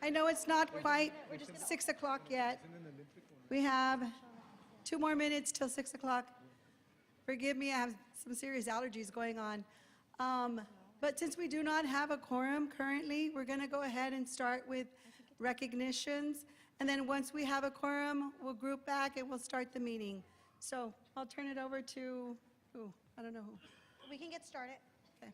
I know it's not quite 6 o'clock yet. We have 2 more minutes till 6 o'clock. Forgive me, I have some serious allergies going on. But since we do not have a quorum currently, we're going to go ahead and start with recognitions. And then once we have a quorum, we'll group back and we'll start the meeting. So I'll turn it over to who? I don't know who. We can get started. Okay.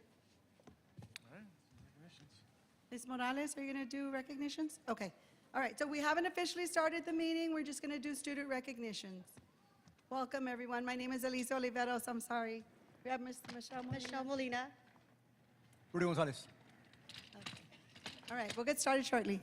Ms. Morales, are you going to do recognitions? Okay. All right. So we haven't officially started the meeting. We're just going to do student recognitions. Welcome, everyone. My name is Elisa Oliveros. I'm sorry. We have Mr. Michelle Molina. Michelle Molina. Rudy Gonzalez. Okay. All right. We'll get started shortly.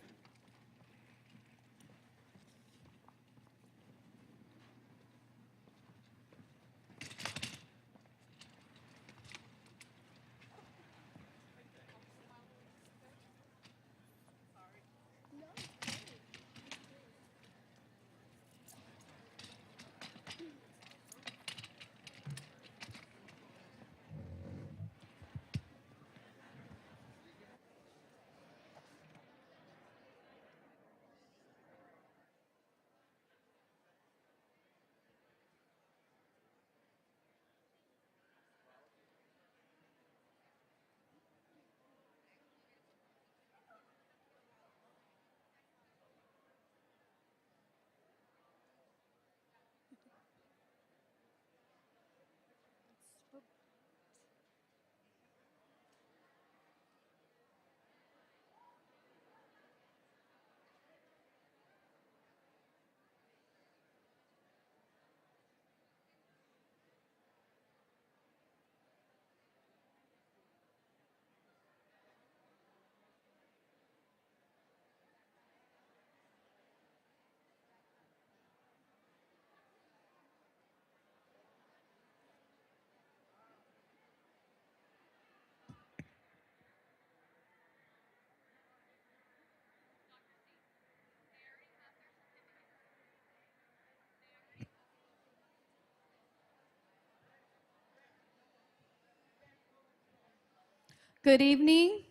Good evening.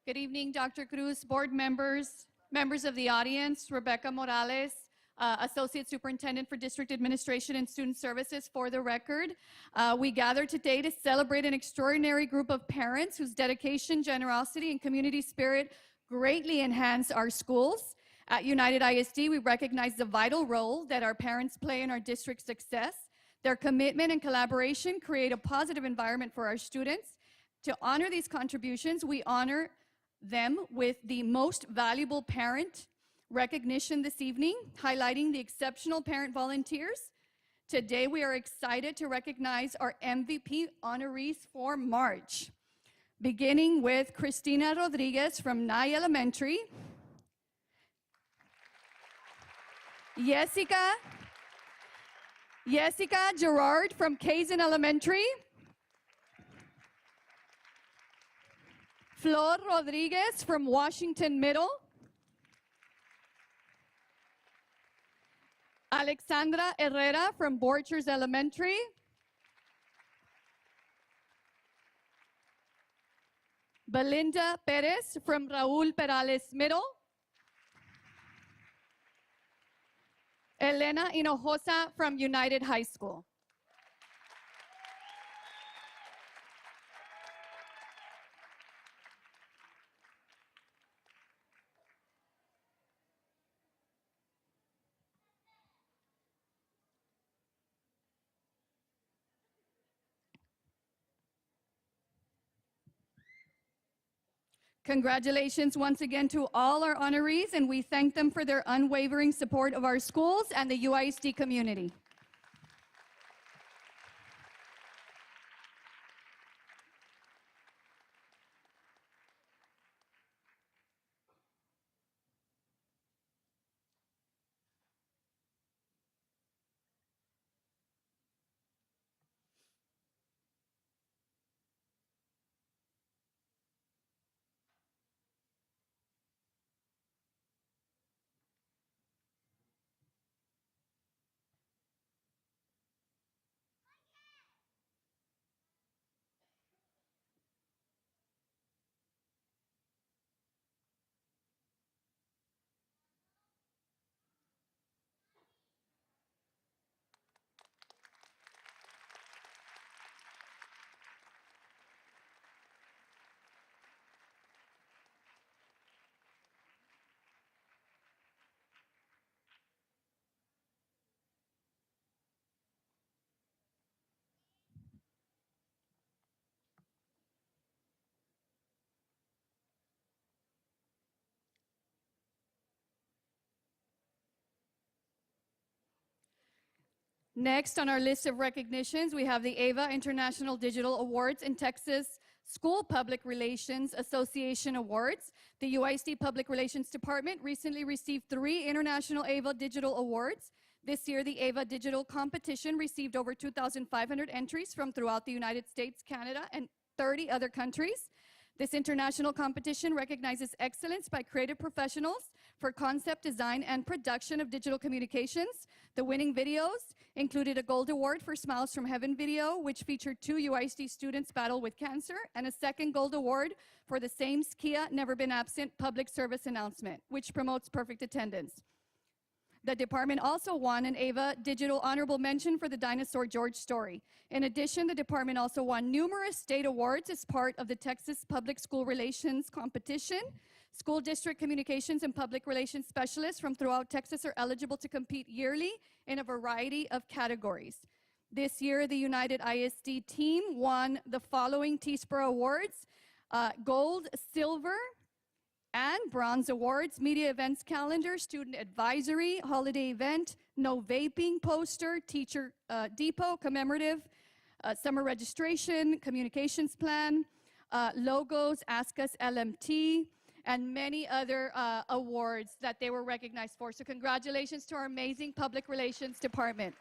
Good evening, Dr. Cruz, board members, members of the audience, Rebecca Morales, Associate Superintendent for District Administration and Student Services. For the record, we gather today to celebrate an extraordinary group of parents whose dedication, generosity, and community spirit greatly enhance our schools. At United ISD, we recognize the vital role that our parents play in our district's success. Their commitment and collaboration create a positive environment for our students. To honor these contributions, we honor them with the most valuable parent recognition this evening, highlighting the exceptional parent volunteers. Today, we are excited to recognize our MVP honorees for March, beginning with Cristina Rodriguez from Nye Elementary, Jessica Gerard from Kazan Elementary, Flor Rodriguez from Washington Middle, Alexandra Herrera from Borchers Elementary, Belinda Perez from Raul Perales Middle, Elena Hinojosa from United High School. Congratulations once again to all our honorees, and we thank them for their unwavering support of our schools and the UISD community. Next on our list of recognitions, we have the AVA International Digital Awards and Texas School Public Relations Association Awards. The UISD Public Relations Department recently received 3 international AVA Digital Awards. This year, the AVA Digital Competition received over 2,500 entries from throughout the United States, Canada, and 30 other countries. This international competition recognizes excellence by creative professionals for concept design and production of digital communications. The winning videos included a gold award for Smiles from Heaven video, which featured 2 UISD students battle with cancer, and a second gold award for the same Skia Never Been Absent public service announcement, which promotes perfect attendance. The department also won an AVA Digital Honorable Mention for the Dinosaur George story. In addition, the department also won numerous state awards as part of the Texas Public School Relations Competition. School district communications and public relations specialists from throughout Texas are eligible to compete yearly in a variety of categories. This year, the United ISD team won the following TSPRA awards: gold, silver, and bronze awards: media events calendar, student advisory, holiday event, no vaping poster, teacher depot, commemorative, summer registration, communications plan, logos, Ask Us LMT, and many other awards that they were recognized for. So congratulations to our amazing public relations department.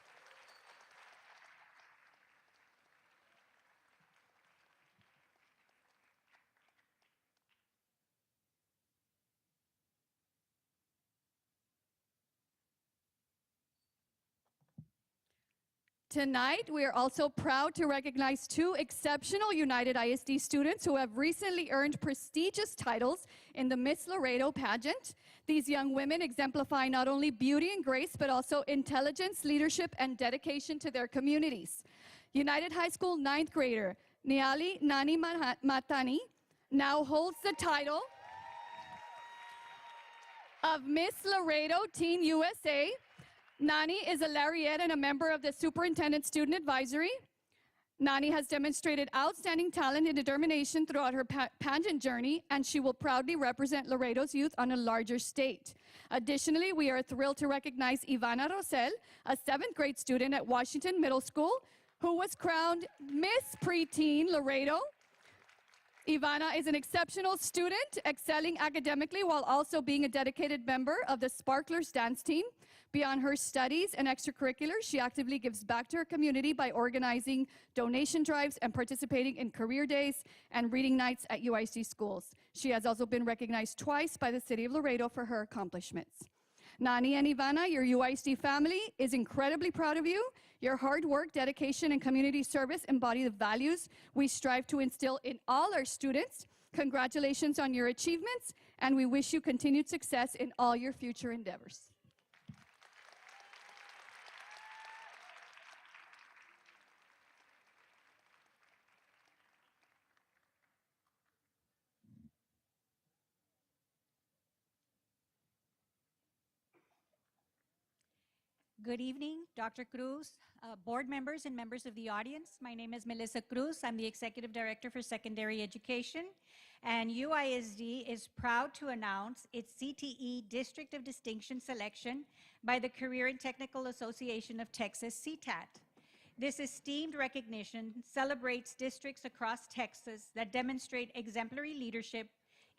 Tonight, we are also proud to recognize 2 exceptional United ISD students who have recently earned prestigious titles in the Miss Laredo pageant. These young women exemplify not only beauty and grace, but also intelligence, leadership, and dedication to their communities. United High School 9th grader Niali Nani Matani now holds the title of Miss Laredo Teen USA. Nani is a laureate and a member of the Superintendent Student Advisory. Nani has demonstrated outstanding talent and determination throughout her pageant journey, and she will proudly represent Laredo's youth on a larger stage. Additionally, we are thrilled to recognize Ivana Rosel, a 7th grade student at Washington Middle School, who was crowned Miss Preteen Laredo. Ivana is an exceptional student, excelling academically while also being a dedicated member of the Sparklers dance team. Beyond her studies and extracurriculars, she actively gives back to her community by organizing donation drives and participating in career days and reading nights at UIC schools. She has also been recognized twice by the City of Laredo for her accomplishments. Nani and Ivana, your UIC family is incredibly proud of you. Your hard work, dedication, and community service embody the values we strive to instill in all our students. Congratulations on your achievements, and we wish you continued success in all your future endeavors. Good evening, Dr. Cruz, board members and members of the audience. My name is Melissa Cruz. I'm the Executive Director for Secondary Education, and UISD is proud to announce its CTE District of Distinction selection by the Career and Technical Association of Texas, CTAT. This esteemed recognition celebrates districts across Texas that demonstrate exemplary leadership,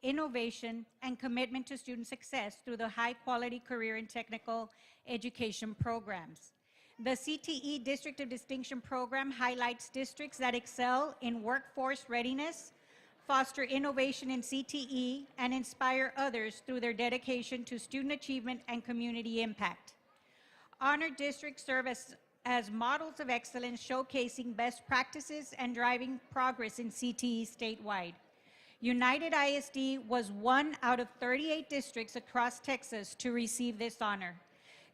innovation, and commitment to student success through the high-quality career and technical education programs. The CTE District of Distinction program highlights districts that excel in workforce readiness, foster innovation in CTE, and inspire others through their dedication to student achievement and community impact. Honored districts serve as models of excellence, showcasing best practices and driving progress in CTE statewide. United ISD was 1 out of 38 districts across Texas to receive this honor.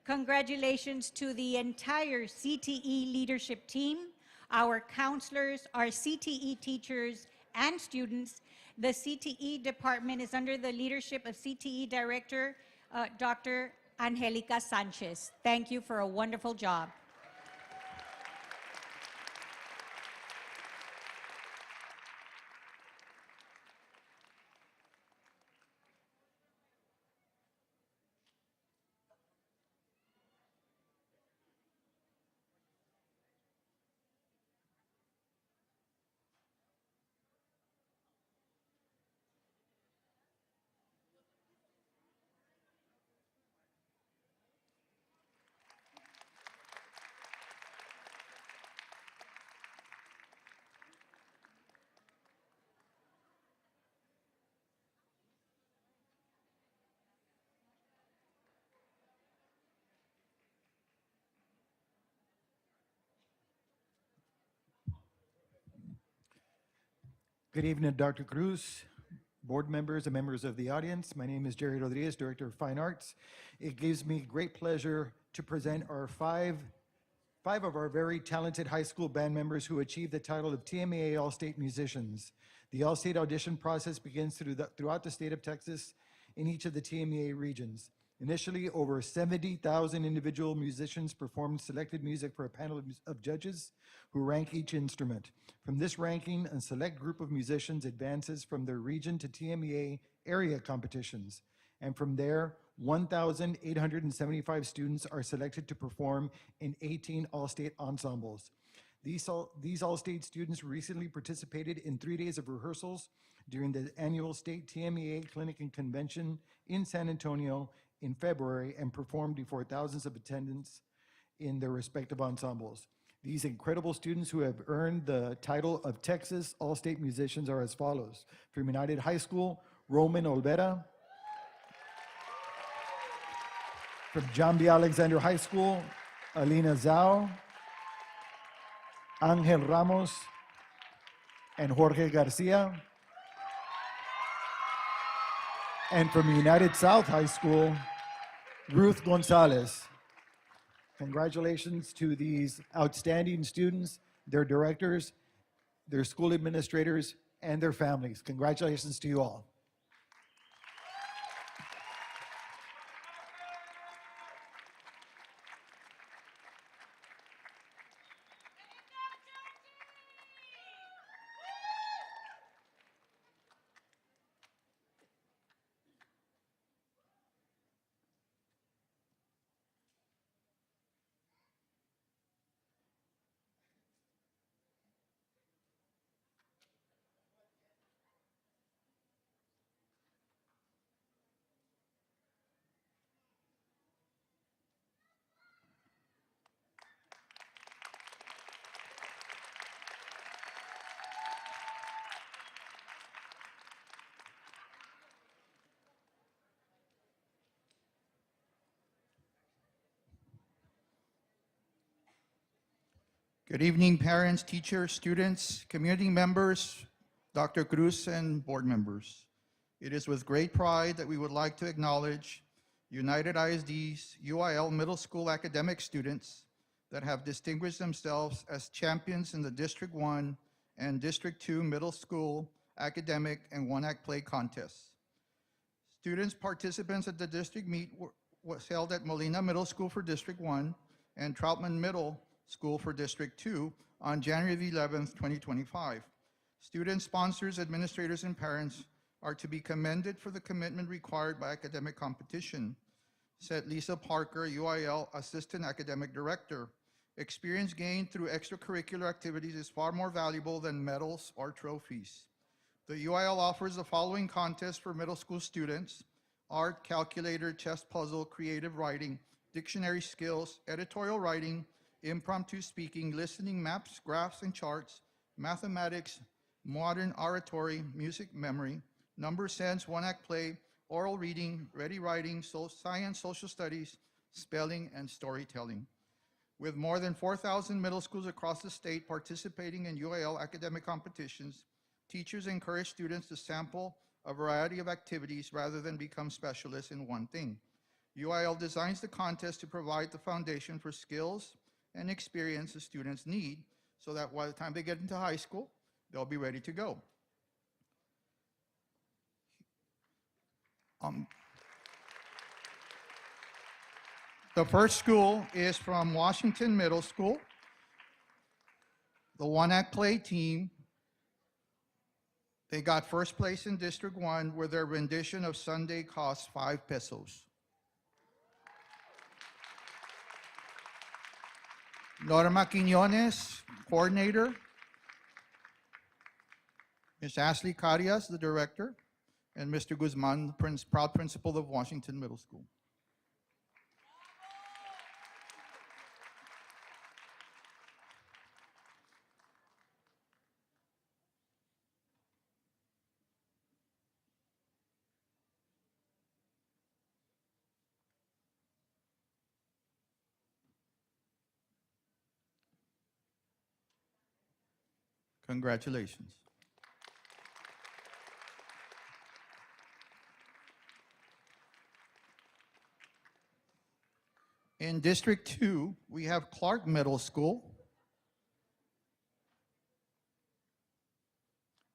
Congratulations to the entire CTE leadership team, our counselors, our CTE teachers, and students. The CTE department is under the leadership of CTE Director Dr. Angelica Sanchez. Thank you for a wonderful job. Good evening, Dr. Cruz, board members and members of the audience. My name is Jerry Rodriguez, Director of Fine Arts. It gives me great pleasure to present our five of our very talented high school band members who achieved the title of TMAA All-State Musicians. The All-State audition process begins throughout the state of Texas in each of the TMAA regions. Initially, over 70,000 individual musicians performed selected music for a panel of judges who rank each instrument. From this ranking, a select group of musicians advances from their region to TMEA area competitions. And from there, 1,875 students are selected to perform in 18 all-state ensembles. These all-state students recently participated in 3 days of rehearsals during the annual state TMEA Clinic and Convention in San Antonio in February and performed before thousands of attendants in their respective ensembles. These incredible students who have earned the title of Texas All-State Musicians are as follows. From United High School, Roman Olvera. From John B. Alexander High School, Alina Zhao, Angel Ramos, and Jorge Garcia. And from United South High School, Ruth Gonzalez. Congratulations to these outstanding students, their directors, their school administrators, and their families. Congratulations to you all. Good evening, parents, teachers, students, community members, Dr. Cruz, and board members. It is with great pride that we would like to acknowledge United ISD's UIL middle school academic students that have distinguished themselves as champions in the District 1 and District 2 middle school academic and one-act play contests. Students participants at the district meet was held at Molina Middle School for District 1 and Troutman Middle School for District 2 on January 11th, 2025. Students, sponsors, administrators, and parents are to be commended for the commitment required by academic competition, said Lisa Parker, UIL Assistant Academic Director. Experience gained through extracurricular activities is far more valuable than medals or trophies. The UIL offers the following contests for middle school students: art, calculator, chess puzzle, creative writing, dictionary skills, editorial writing, impromptu speaking, listening, maps, graphs, and charts, mathematics, modern oratory, music memory, number sense, one-act play, oral reading, ready writing, science, social studies, spelling, and storytelling. With more than 4,000 middle schools across the state participating in UIL academic competitions, teachers encourage students to sample a variety of activities rather than become specialists in one thing. UIL designs the contest to provide the foundation for skills and experience the students need so that by the time they get into high school, they'll be ready to go. The first school is from Washington Middle School. The one-act play team, they got first place in District 1 where their rendition of Sunday cost 5 pesos. Norma Quiñones, coordinator. Ms. Ashley Carias, the director. And Mr. Guzman, proud principal of Washington Middle School. Congratulations. In District 2, we have Clark Middle School,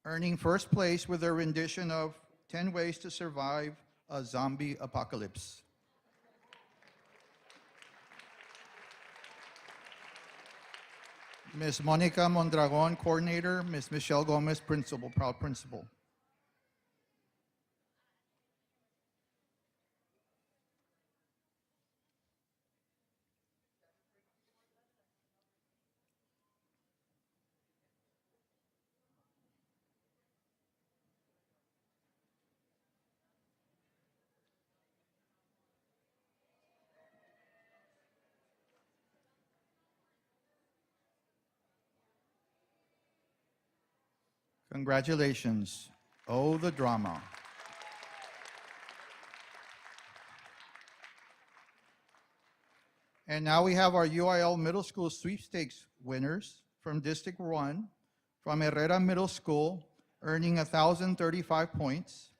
earning first place with their rendition of 10 Ways to Survive a Zombie Apocalypse. Ms. Monica Mondragon, coordinator. Ms. Michelle Gomez, principal, proud principal. Congratulations. Oh, the drama. And now we have our UIL Middle School sweepstakes winners from District 1, from Herrera Middle School, earning 1,035 points.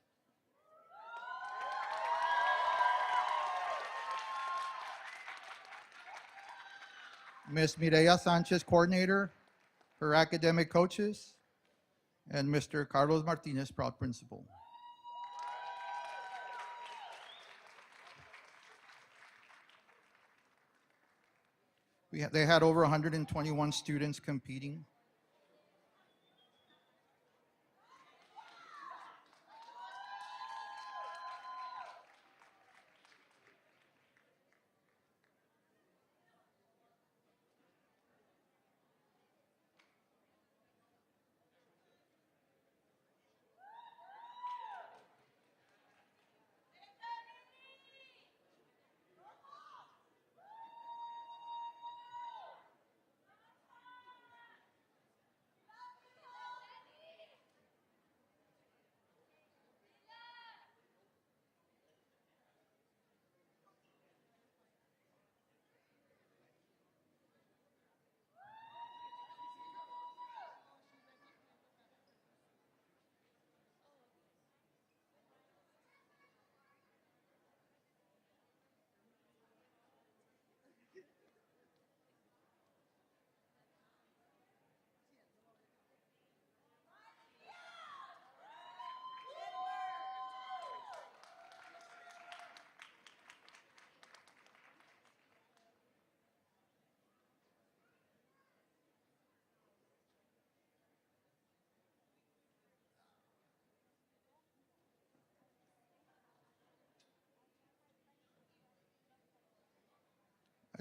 Ms. Mireya Sanchez, coordinator, her academic coaches, and Mr. Carlos Martinez, proud principal. They had over 121 students competing.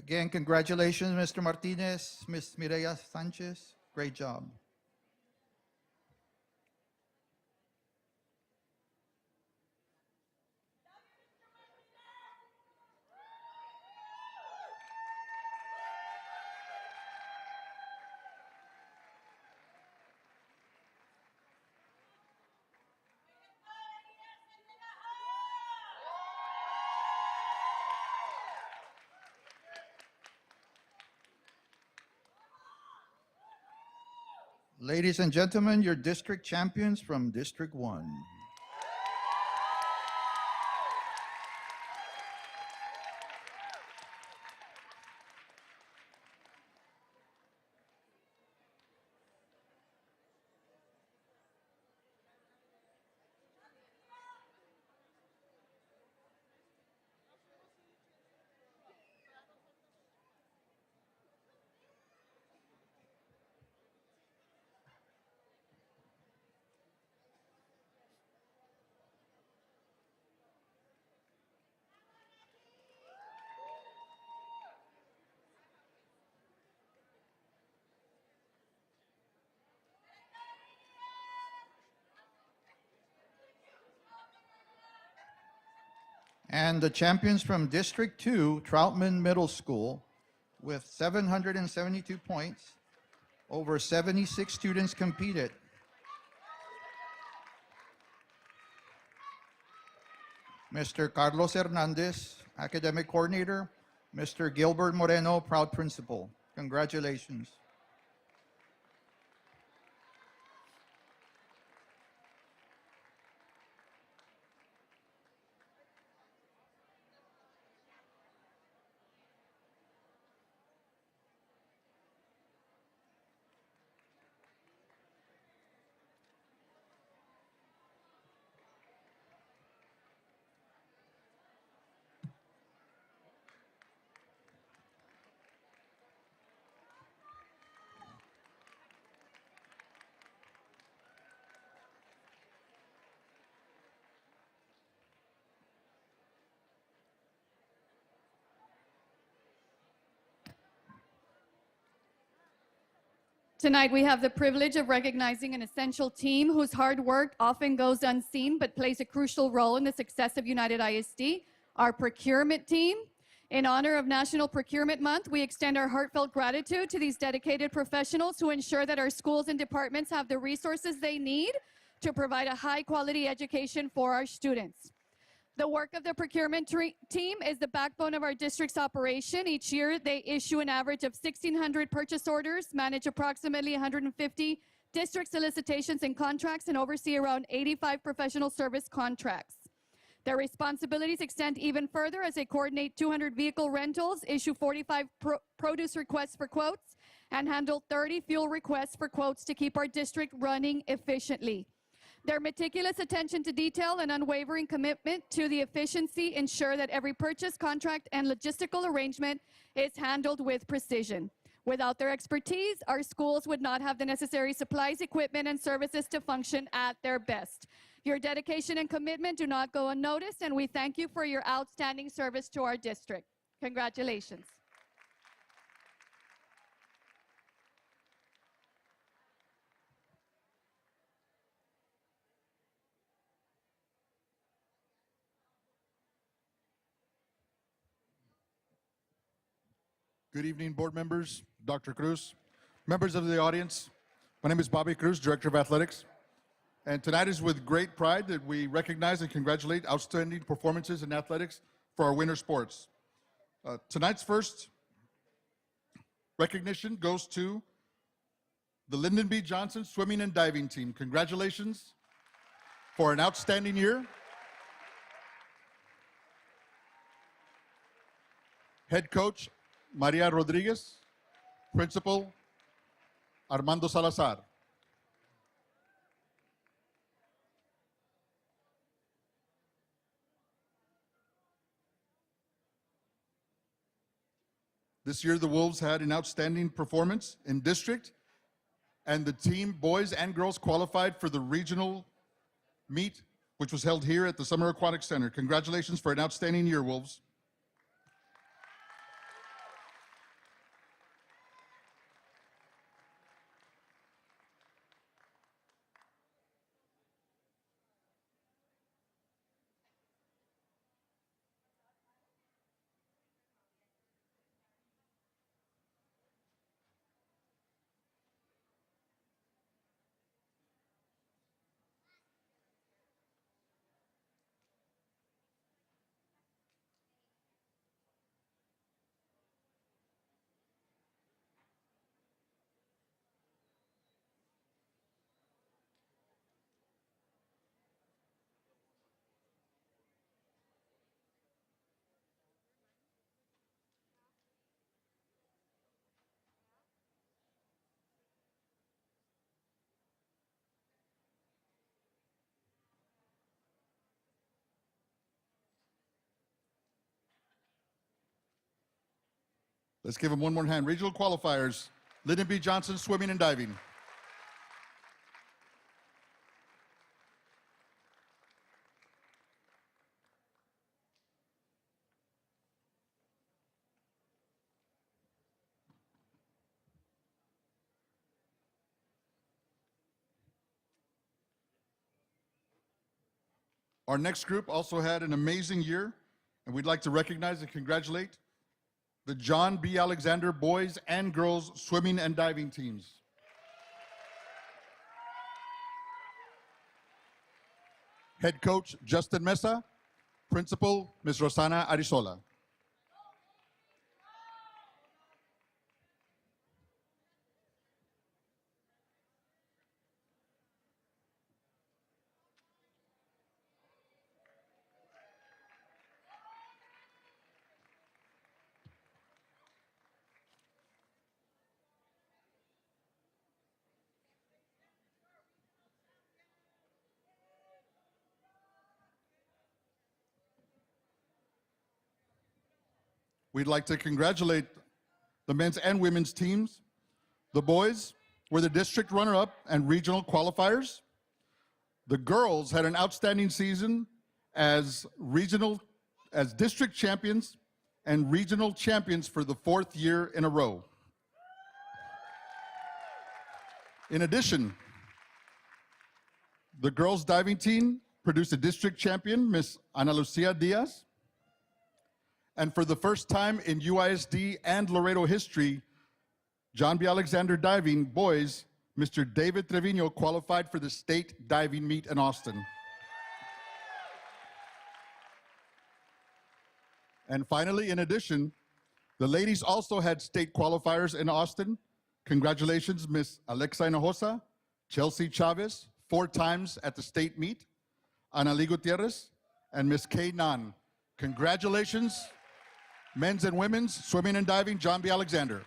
Again, congratulations, Mr. Martinez, Ms. Mireya Sanchez. Great job. Ladies and gentlemen, your district champions from District 1. And the champions from District 2, Troutman Middle School, with 772 points. Over 76 students competed. Mr. Carlos Hernandez, academic coordinator. Mr. Gilbert Moreno, proud principal. Congratulations. Tonight, we have the privilege of recognizing an essential team whose hard work often goes unseen but plays a crucial role in the success of United ISD, our procurement team. In honor of National Procurement Month, we extend our heartfelt gratitude to these dedicated professionals who ensure that our schools and departments have the resources they need to provide a high-quality education for our students. The work of the procurement team is the backbone of our district's operation. Each year, they issue an average of 1,600 purchase orders, manage approximately 150 district solicitations and contracts, and oversee around 85 professional service contracts. Their responsibilities extend even further as they coordinate 200 vehicle rentals, issue 45 produce requests for quotes, and handle 30 fuel requests for quotes to keep our district running efficiently. Their meticulous attention to detail and unwavering commitment to the efficiency ensure that every purchase, contract, and logistical arrangement is handled with precision. Without their expertise, our schools would not have the necessary supplies, equipment, and services to function at their best. Your dedication and commitment do not go unnoticed, and we thank you for your outstanding service to our district. Congratulations. Good evening, board members, Dr. Cruz, members of the audience. My name is Bobby Cruz, Director of Athletics. And tonight is with great pride that we recognize and congratulate outstanding performances in athletics for our winter sports. Tonight's first recognition goes to the Lyndon B. Johnson Swimming and Diving Team. Congratulations for an outstanding year. Head coach, Maria Rodriguez. Principal, Armando Salazar. This year, the Wolves had an outstanding performance in district, and the team, boys and girls, qualified for the regional meet, which was held here at the Summer Aquatic Center. Congratulations for an outstanding year, Wolves. Let's give them one more hand. Regional qualifiers, Lyndon B. Johnson Swimming and Diving. Our next group also had an amazing year, and we'd like to recognize and congratulate the John B. Alexander boys and girls swimming and diving teams. Head coach, Justin Mesa. Principal, Ms. Rosana Arizola. We'd like to congratulate the men's and women's teams. The boys were the district runner-up and regional qualifiers. The girls had an outstanding season as district champions and regional champions for the 4th year in a row. In addition, the girls diving team produced a district champion, Miss Ana Lucia Diaz. And for the first time in UISD and Laredo history, John B. Alexander Diving boys, Mr. David Trevino qualified for the state diving meet in Austin. And finally, in addition, the ladies also had state qualifiers in Austin. Congratulations, Miss Alexa Hinojosa, Chelsea Chavez, 4 times at the state meet, Anali Gutierrez, and Miss Kay Nan. Congratulations, men's and women's swimming and diving, John B. Alexander.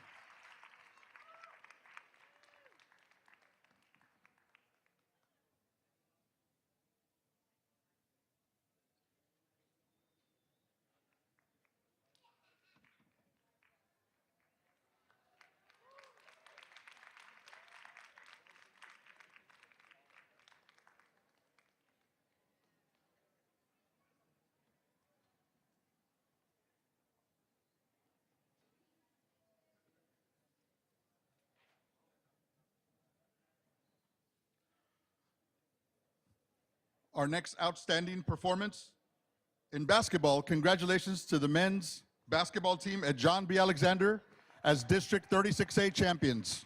Our next outstanding performance in basketball, congratulations to the men's basketball team at John B. Alexander as District 36A champions.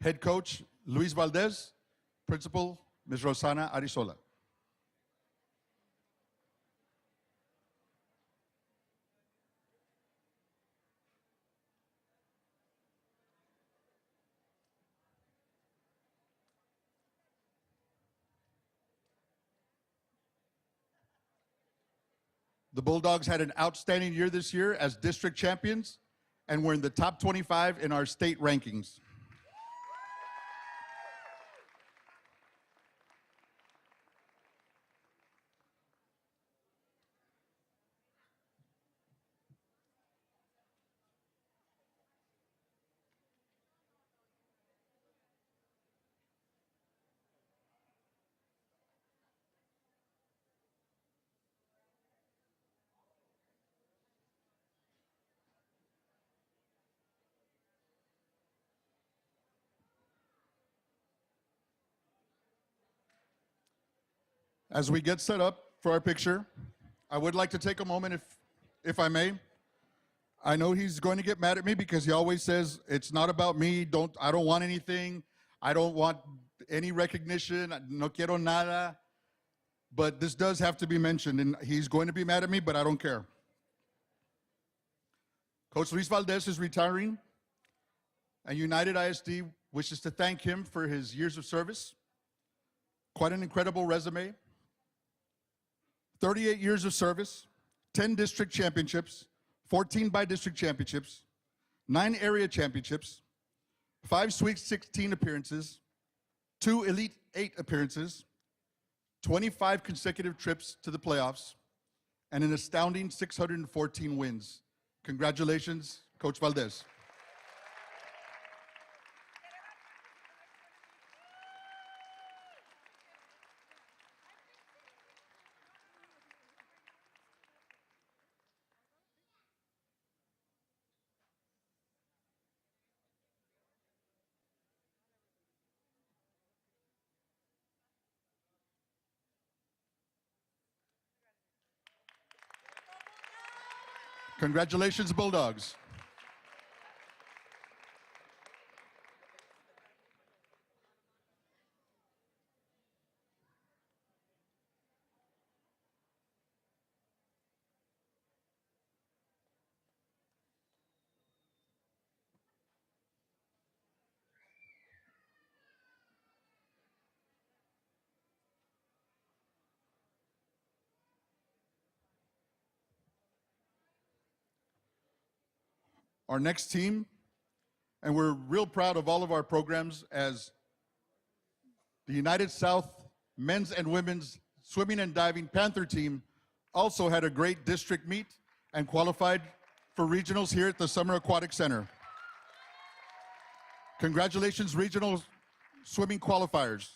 Head coach, Luis Valdez. Principal, Ms. Rosana Arizola. The Bulldogs had an outstanding year this year as district champions and were in the top 25 in our state rankings. As we get set up for our picture, I would like to take a moment, if I may. I know he's going to get mad at me because he always says, it's not about me, I don't want anything, I don't want any recognition, no quiero nada. But this does have to be mentioned, and he's going to be mad at me, but I don't care. Coach Luis Valdez is retiring, and United ISD wishes to thank him for his years of service. Quite an incredible resume. 38 years of service, 10 district championships, 14 by-district championships, 9 area championships, 5 Sweet 16 appearances, 2 Elite 8 appearances, 25 consecutive trips to the playoffs, and an astounding 614 wins. Congratulations, Coach Valdez. Congratulations, Bulldogs. Our next team, and we're real proud of all of our programs, as the United South men's and women's swimming and diving Panther team also had a great district meet and qualified for regionals here at the Summer Aquatic Center. Congratulations, regional swimming qualifiers.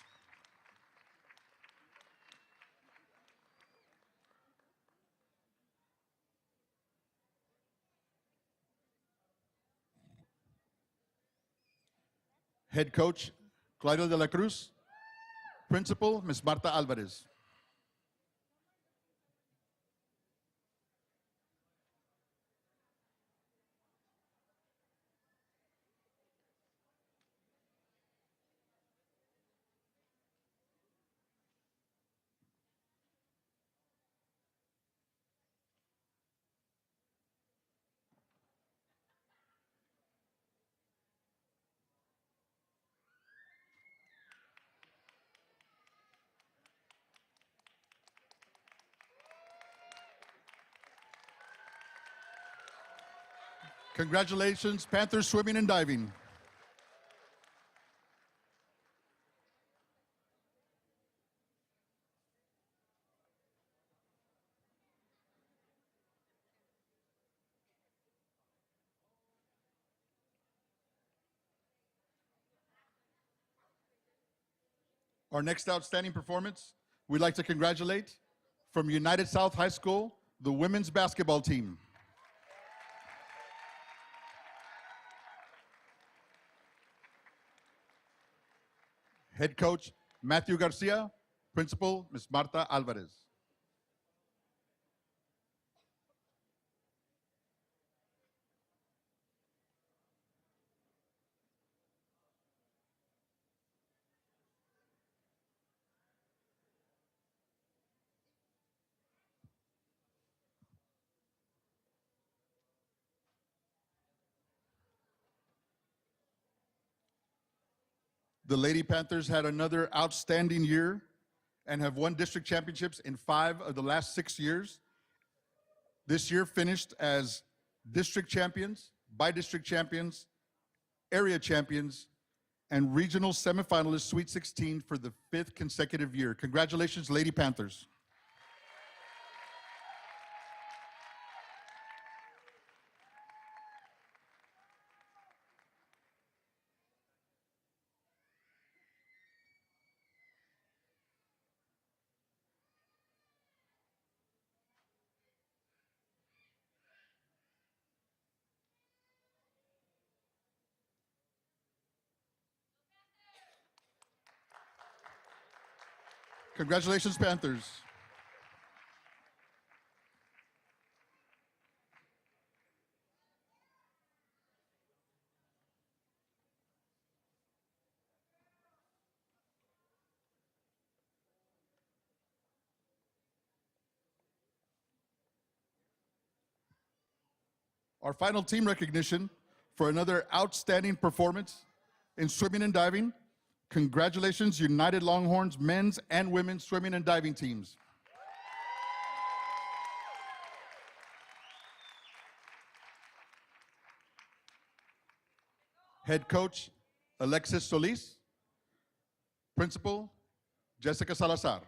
Head coach, Claudio de la Cruz. Principal, Ms. Marta Alvarez. Congratulations, Panthers swimming and diving. Our next outstanding performance, we'd like to congratulate from United South High School, the women's basketball team. Head coach, Matthew Garcia. Principal, Ms. Marta Alvarez. The Lady Panthers had another outstanding year and have won district championships in 5 of the last 6 years. This year finished as district champions, by-district champions, area champions, and regional semifinalists, Sweet 16 for the 5th consecutive year. Congratulations, Lady Panthers. Congratulations, Panthers. Our final team recognition for another outstanding performance in swimming and diving. Congratulations, United Longhorns men's and women's swimming and diving teams. Head coach, Alexis Solis. Principal, Jessica Salazar.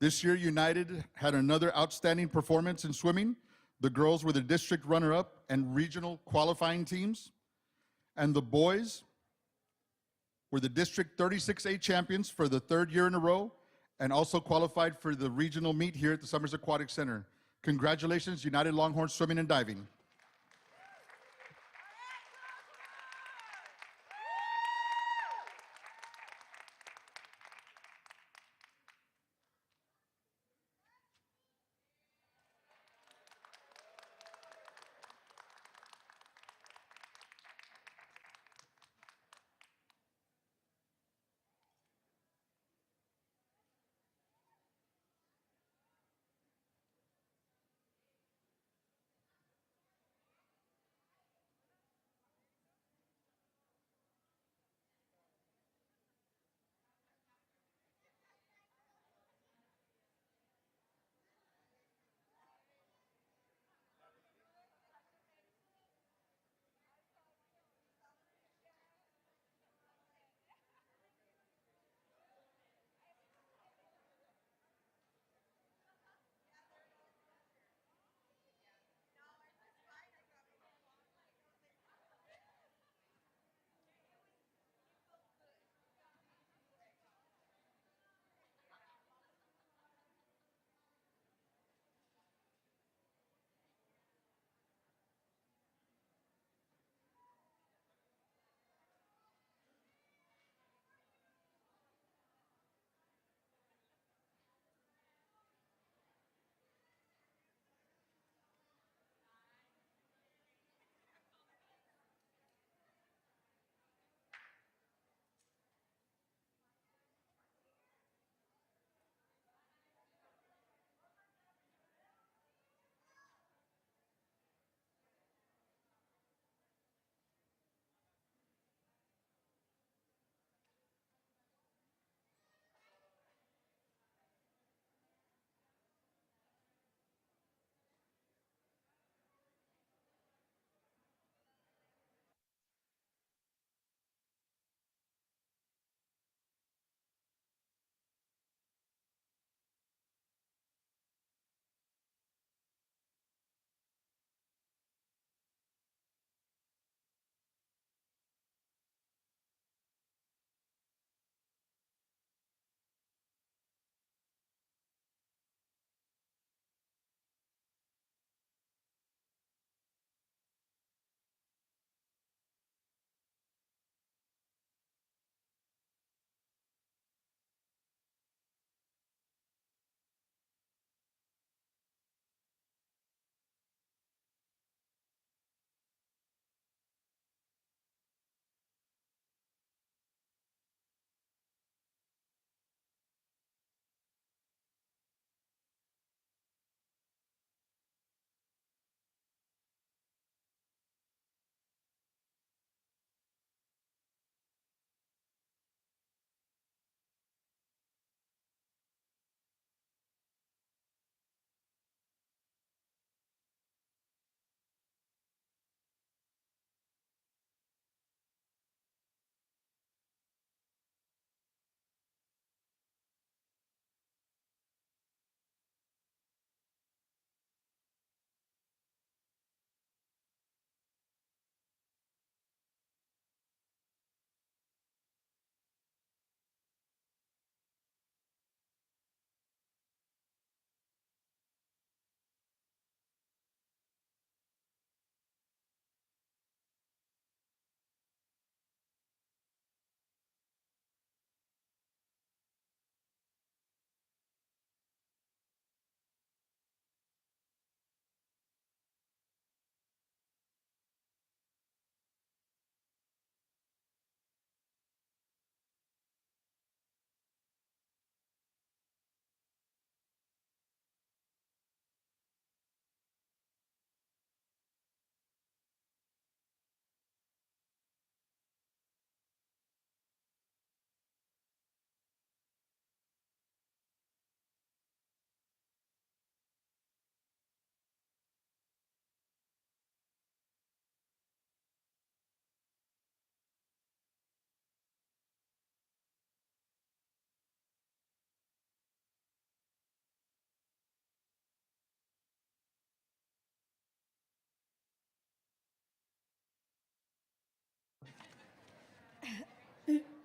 This year, United had another outstanding performance in swimming. The girls were the district runner-up and regional qualifying teams. And the boys were the District 36A champions for the 3rd year in a row and also qualified for the regional meet here at the Summers Aquatic Center. Congratulations, United Longhorns Swimming and Diving.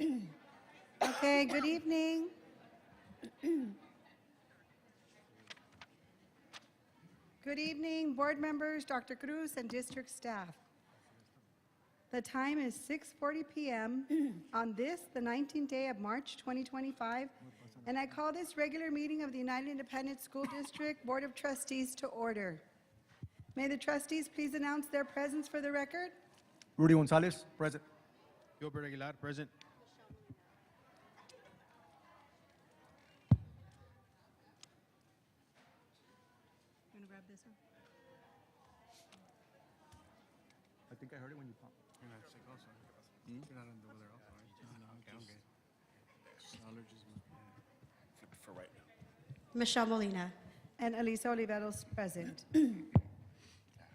Okay, good evening. Good evening, board members, Dr. Cruz, and district staff. The time is 6:40 p.m. on this, the 19th day of March 2025, and I call this regular meeting of the United Independent School District Board of Trustees to order. May the trustees please announce their presence for the record? Rudy Gonzalez, present. Gilbert Aguilar, present. You want to grab this one? I think I heard it when you popped. Michelle Molina. And Elisa Oliveros present.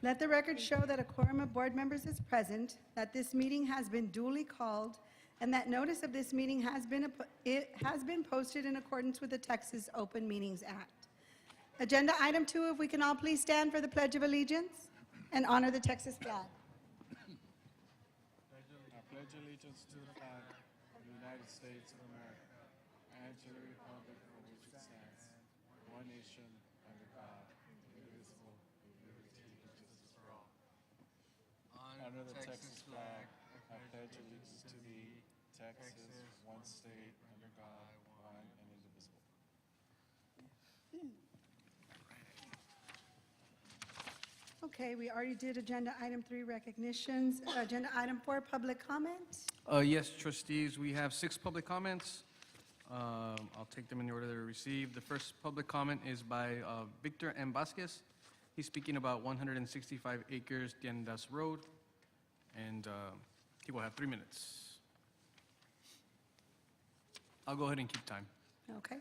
Let the record show that a quorum of board members is present, that this meeting has been duly called, and that notice of this meeting has been posted in accordance with the Texas Open Meetings Act. Agenda item 2, if we can all please stand for the Pledge of Allegiance and honor the Texas flag. I pledge allegiance to the flag of the United States of America and to the republic for which it stands, one nation, under God, indivisible, with liberty and justice for all. Under the Texas flag, I pledge allegiance to thee, Texas, one state, under God, one and indivisible. Okay, we already did agenda item 3 recognitions. Agenda item 4, public comment. Yes, trustees, we have 6 public comments. I'll take them in the order they were received. The first public comment is by Victor M. Vasquez. He's speaking about 165 acres Tiendas Road, and he will have 3 minutes. I'll go ahead and keep time. Okay.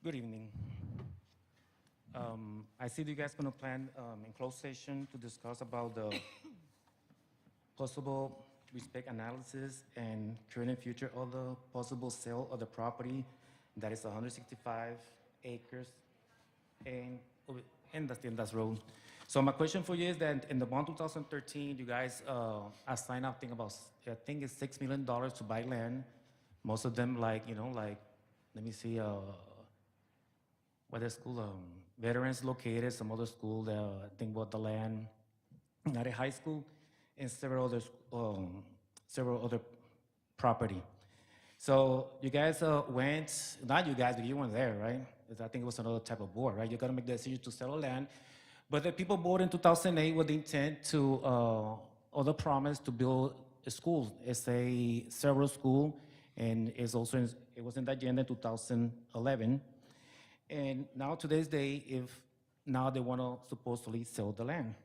Good evening. I see that you guys going to plan in closed session to discuss about the possible respect analysis and current and future of the possible sale of the property that is 165 acres in the Tiendas Road. So my question for you is that in the bond 2013, you guys assigned out I think it's $6 million to buy land. Most of them let me see, what is school? Veterans located, some other school, I think bought the land, not a high school, and several other property. So you guys not you guys, but you weren't there, right? I think it was another type of board, right? You got to make the decision to sell the land. But the people bought in 2008 with the intent to, or the promise to build a school. It's a several school, and it was in the agenda in 2011. And now today's day, now they want to supposedly sell the land.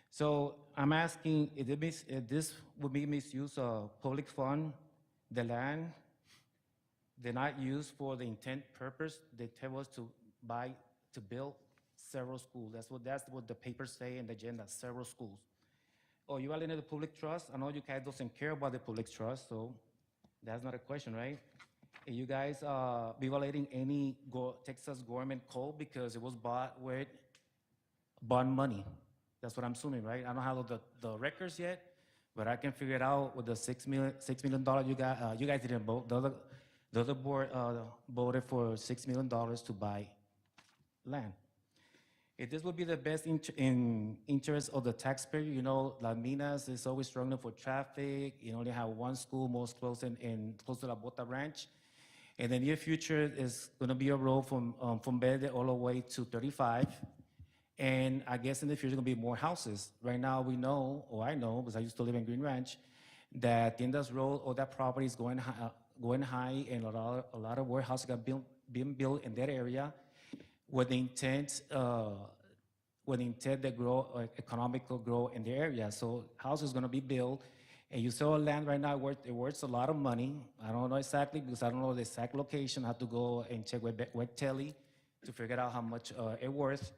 So I'm asking if this would be misuse of public fund, the land, they're not used for the intent purpose. They tell us to build several schools. That's what the papers say in the agenda, several schools. Oh, you are in the public trust? I know you guys doesn't care about the public trust, so that's not a question, right? You guys be violating any Texas government code because it was bought with bond money. That's what I'm assuming, right? I don't have the records yet, but I can figure it out with the $6 million you got. You guys didn't vote. The other board voted for $6 million to buy land. If this would be the best interest of the taxpayer, you know, La Minas is always struggling for traffic. You only have one school most close close to La Bota Ranch. In the near future, is going to be a road from Verde all the way to 35. And I guess in the future, going to be more houses. Right now, we know, or I know, because I used to live in Green Ranch, that Tiendas Road, all that property is going high, and a lot of warehouses being built in that area with the intent to grow, economical growth in the area. So houses going to be built. And you sell land right now, it worth a lot of money. I don't know exactly because I don't know the exact location. I have to go and check with Telly to figure out how much it worth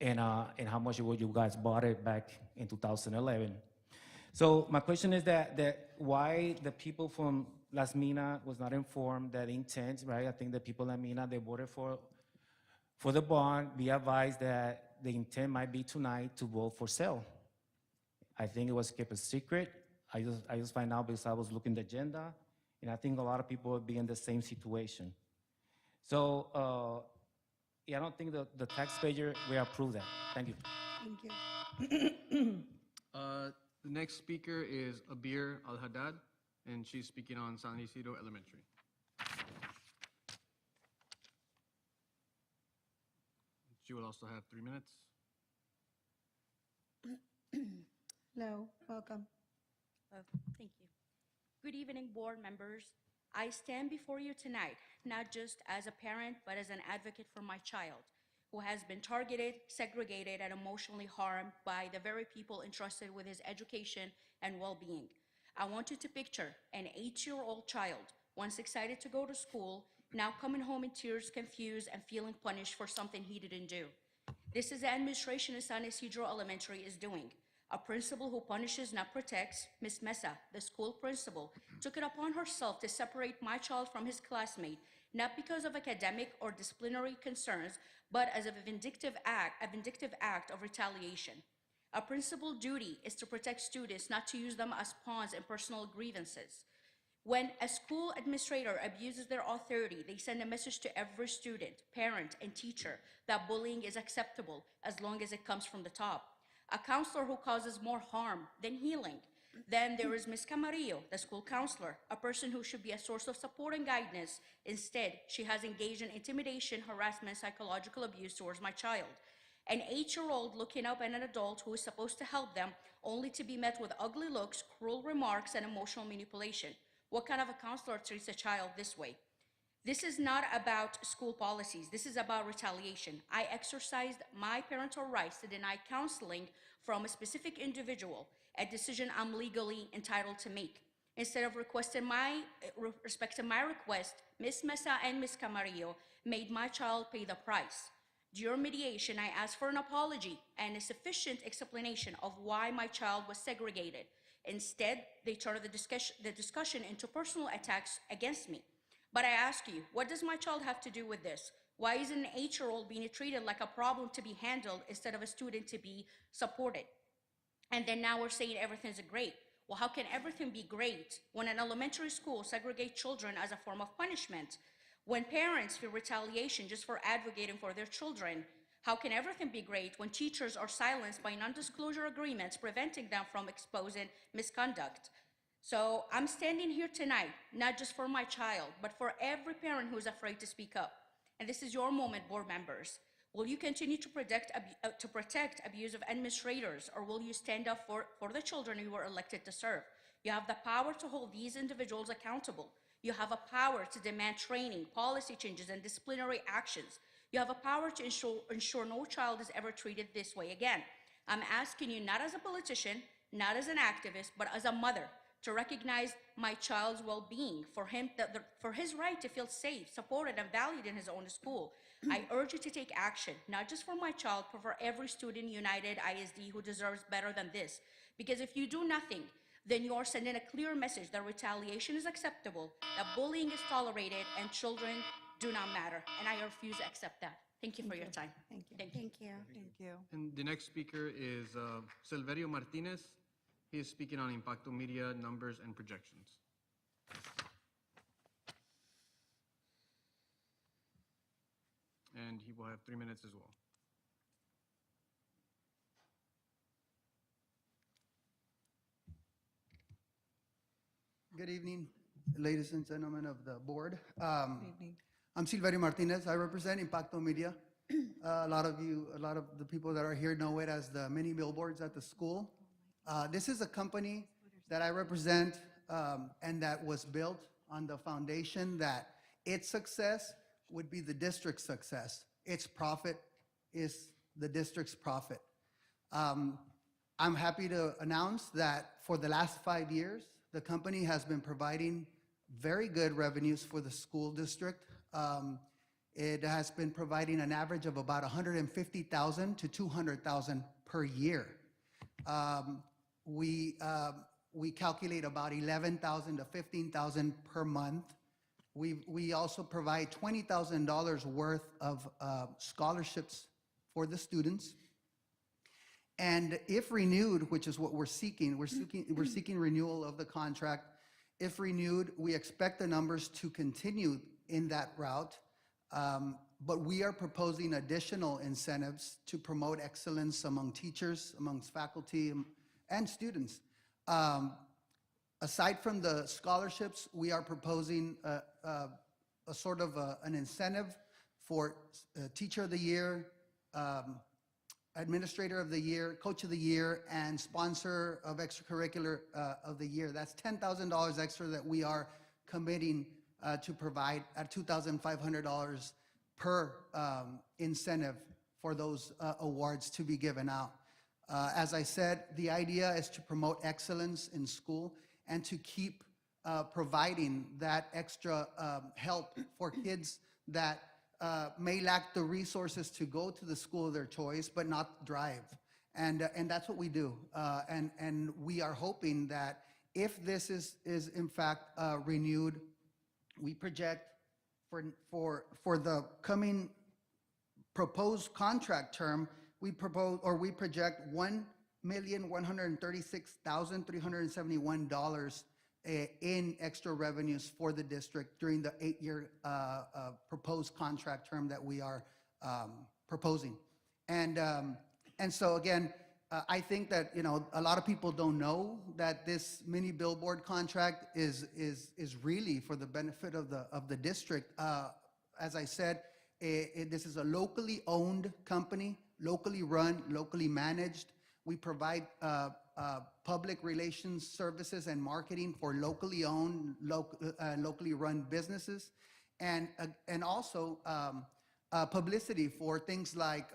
and how much you guys bought it back in 2011. So my question is that why the people from Las Minas was not informed that intent, right? I think the people in Las Minas, they voted for the bond. Be advised that the intent might be tonight to vote for sale. I think it was kept a secret. I just find out because I was looking the agenda, and I think a lot of people would be in the same situation. So, yeah, I don't think the taxpayer will approve that. Thank you. Thank you. The next speaker is Abir Al-Haddad, and she's speaking on San Isidro Elementary. She will also have 3 minutes. Hello, welcome. Thank you. Good evening, board members. I stand before you tonight, not just as a parent, but as an advocate for my child, who has been targeted, segregated, and emotionally harmed by the very people entrusted with his education and well-being. I want you to picture an 8-year-old child, once excited to go to school, now coming home in tears, confused, and feeling punished for something he didn't do. This is the administration of San Isidro Elementary is doing. A principal who punishes, not protects. Ms. Mesa, the school principal, took it upon herself to separate my child from his classmate, not because of academic or disciplinary concerns, but as a vindictive act of retaliation. A principal's duty is to protect students, not to use them as pawns in personal grievances. When a school administrator abuses their authority, they send a message to every student, parent, and teacher that bullying is acceptable as long as it comes from the top. A counselor who causes more harm than healing. Then there is Ms. Camarillo, the school counselor, a person who should be a source of support and guidance. Instead, she has engaged in intimidation, harassment, psychological abuse towards my child. An 8-year-old looking up at an adult who is supposed to help them, only to be met with ugly looks, cruel remarks, and emotional manipulation. What kind of a counselor treats a child this way? This is not about school policies. This is about retaliation. I exercised my parental rights to deny counseling from a specific individual, a decision I'm legally entitled to make. Instead of respecting my request, Ms. Mesa and Ms. Camarillo made my child pay the price. During mediation, I asked for an apology and a sufficient explanation of why my child was segregated. Instead, they turned the discussion into personal attacks against me. But I ask you, what does my child have to do with this? Why is an 8-year-old being treated like a problem to be handled instead of a student to be supported? And then now we're saying everything's great. Well, how can everything be great when an elementary school segregates children as a form of punishment? When parents feel retaliation just for advocating for their children, how can everything be great when teachers are silenced by non-disclosure agreements preventing them from exposing misconduct? So I'm standing here tonight, not just for my child, but for every parent who's afraid to speak up. And this is your moment, board members. Will you continue to protect abusive administrators, or will you stand up for the children you were elected to serve? You have the power to hold these individuals accountable. You have a power to demand training, policy changes, and disciplinary actions. You have a power to ensure no child is ever treated this way again. I'm asking you, not as a politician, not as an activist, but as a mother, to recognize my child's well-being, for his right to feel safe, supported, and valued in his own school. I urge you to take action, not just for my child, but for every student in United ISD who deserves better than this. Because if you do nothing, then you are sending a clear message that retaliation is acceptable, that bullying is tolerated, and children do not matter. And I refuse to accept that. Thank you for your time. Thank you. Thank you. Thank you. Thank you. And the next speaker is Silverio Martinez. He is speaking on Impacto Media numbers and projections. And he will have 3 minutes as well. Good evening, ladies and gentlemen of the board. Evening. I'm Silverio Martinez. I represent Impacto Media. A lot of the people that are here know it as the mini billboards at the school. This is a company that I represent and that was built on the foundation that its success would be the district's success. Its profit is the district's profit. I'm happy to announce that for the last 5 years, the company has been providing very good revenues for the school district. It has been providing an average of about $150,000 to $200,000 per year. We calculate about $11,000 to $15,000 per month. We also provide $20,000 worth of scholarships for the students. And if renewed, which is what we're seeking, we're seeking renewal of the contract. If renewed, we expect the numbers to continue in that route. But we are proposing additional incentives to promote excellence among teachers, amongst faculty, and students. Aside from the scholarships, we are proposing a sort of an incentive for Teacher of the Year, Administrator of the Year, Coach of the Year, and Sponsor of Extracurricular of the Year. That's $10,000 extra that we are committing to provide at $2,500 per incentive for those awards to be given out. As I said, the idea is to promote excellence in school and to keep providing that extra help for kids that may lack the resources to go to the school of their choice, but not drive. And that's what we do. And we are hoping that if this is in fact renewed, we project for the coming proposed contract term, we project $1,136,371 in extra revenues for the district during the 8-year proposed contract term that we are proposing. And so again, I think that, you know, a lot of people don't know that this mini billboard contract is really for the benefit of the district. As I said, this is a locally owned company, locally run, locally managed. We provide public relations services and marketing for locally owned, locally run businesses, and also publicity for things like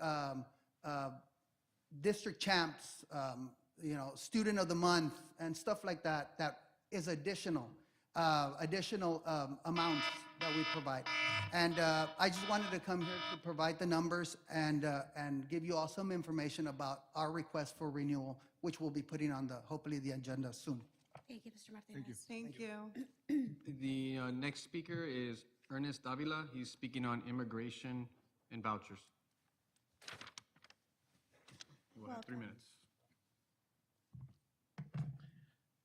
district champs, you know, student of the month, and stuff like that. That is additional amounts that we provide. And I just wanted to come here to provide the numbers and give you all some information about our request for renewal, which we'll be putting on hopefully the agenda soon. Thank you, Mr. Martinez. Thank you. The next speaker is Ernest Davila. He's speaking on immigration and vouchers. We'll have 3 minutes.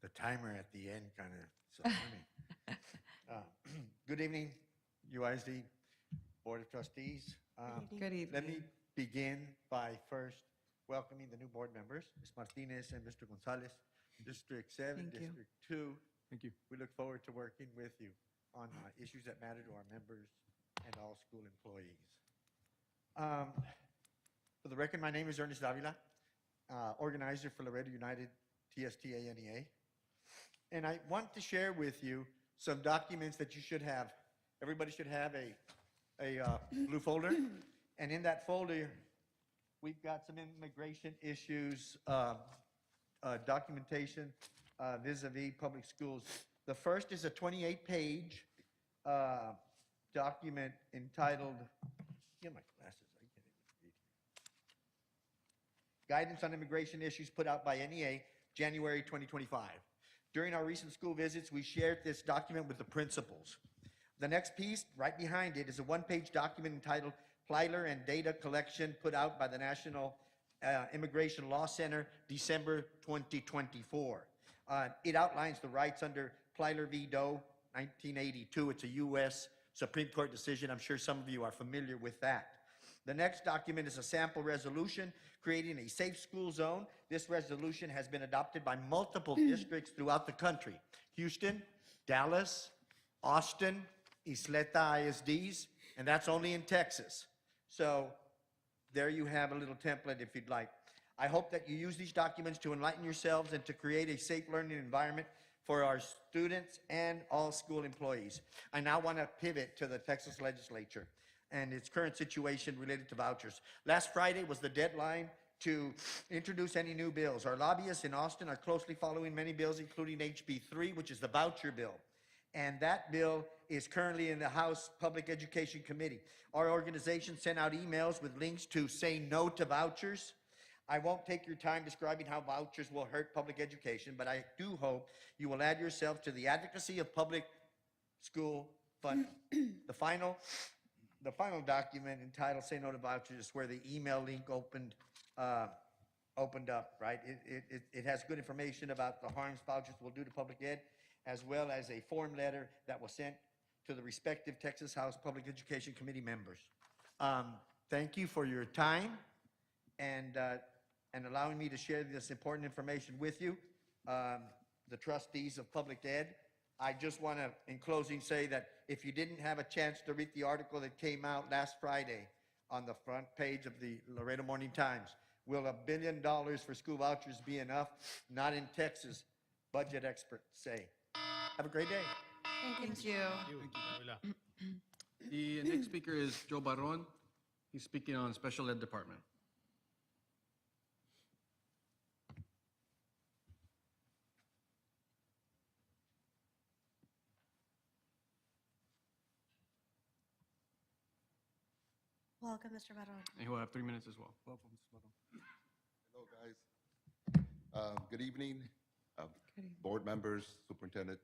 The timer at the end kind of so funny. Good evening, UISD Board of Trustees. Good evening. Let me begin by first welcoming the new board members, Ms. Martinez and Mr. Gonzalez, District 7, Thank you. District 2. Thank you. We look forward to working with you on issues that matter to our members and all school employees. For the record, my name is Ernest Davila, organizer for Laredo United TSTA-NEA. And I want to share with you some documents that you should have. Everybody should have a blue folder. And in that folder, we've got some immigration issues, documentation vis-a-vis public schools. The first is a 28-page document entitled, get my glasses, I can't even read. Guidance on Immigration Issues put out by NEA, January 2025. During our recent school visits, we shared this document with the principals. The next piece, right behind it, is a one-page document entitled Plyler and Data Collection put out by the National Immigration Law Center, December 2024. It outlines the rights under Plyler v. Doe, 1982. It's a U.S. Supreme Court decision. I'm sure some of you are familiar with that. The next document is a sample resolution creating a safe school zone. This resolution has been adopted by multiple districts throughout the country. Houston, Dallas, Austin, Isleta ISDs, and that's only in Texas. So there you have a little template if you'd like. I hope that you use these documents to enlighten yourselves and to create a safe learning environment for our students and all school employees. I now want to pivot to the Texas legislature and its current situation related to vouchers. Last Friday was the deadline to introduce any new bills. Our lobbyists in Austin are closely following many bills, including HB 3, which is the voucher bill. And that bill is currently in the House Public Education Committee. Our organization sent out emails with links to say no to vouchers. I won't take your time describing how vouchers will hurt public education, but I do hope you will add yourself to the advocacy of public school funding. The final document entitled Say No to Vouchers is where the email link opened opened up, right? It has good information about the harms vouchers will do to public ed, as well as a form letter that was sent to the respective Texas House Public Education Committee members. Thank you for your time and allowing me to share this important information with you, the trustees of public ed. I just want to, in closing, say that if you didn't have a chance to read the article that came out last Friday on the front page of the Laredo Morning Times, will $1 billion for school vouchers be enough? Not in Texas, budget experts say. Have a great day. Thank you. The next speaker is Joe Barron. He's speaking on special ed department. Welcome, Mr. Barron. And he will have 3 minutes as well. Welcome, Mr. Barron. Hello, guys. Good evening, board members, superintendent.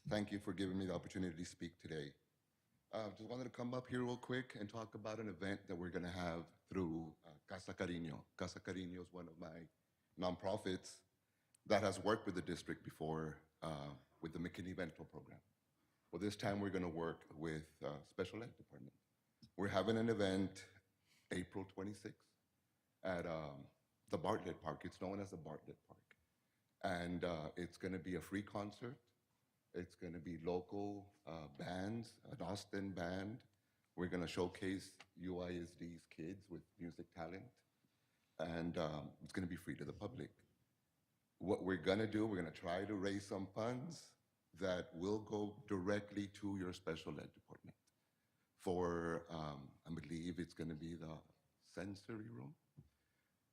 Thank you for giving me the opportunity to speak today. Just wanted to come up here real quick and talk about an event that we're going to have through Casa Cariño. Casa Cariño is one of my nonprofits that has worked with the district before with the McKinney Bento program. Well, this time we're going to work with special ed department. We're having an event April 26th at the Bartlett Park. It's known as the Bartlett Park. And it's going to be a free concert. It's going to be local bands, an Austin band. We're going to showcase UISD's kids with music talent. And it's going to be free to the public. What we're going to do, we're going to try to raise some funds that will go directly to your special ed department for, I believe it's going to be the sensory room.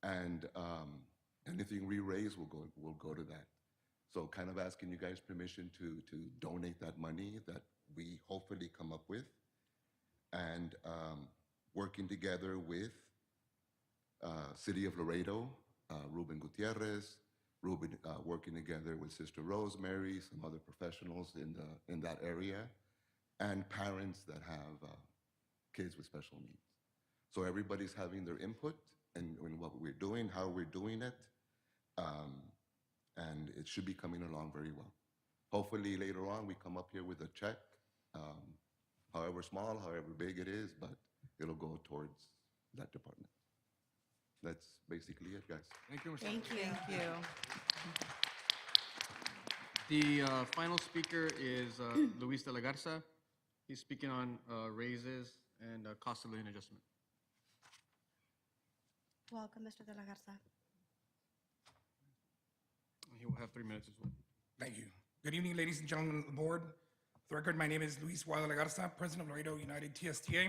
And anything we raise will go to that. So kind of asking you guys permission to donate that money that we hopefully come up with, and working together with City of Laredo, Ruben Gutierrez, working together with Sister Rosemary, some other professionals in that area, and parents that have kids with special needs. So everybody's having their input in what we're doing, how we're doing it, and it should be coming along very well. Hopefully later on we come up here with a check, however small, however big it is, but it'll go towards that department. That's basically it, guys. Thank you, Mr. Thank you. The final speaker is Luis de la Garza. He's speaking on raises and cost of living adjustment. Welcome, Mr. De La Garza. He will have 3 minutes as well. Thank you. Good evening, ladies and gentlemen of the board. For the record, my name is Luis de la Garza, President of Laredo United TSTA.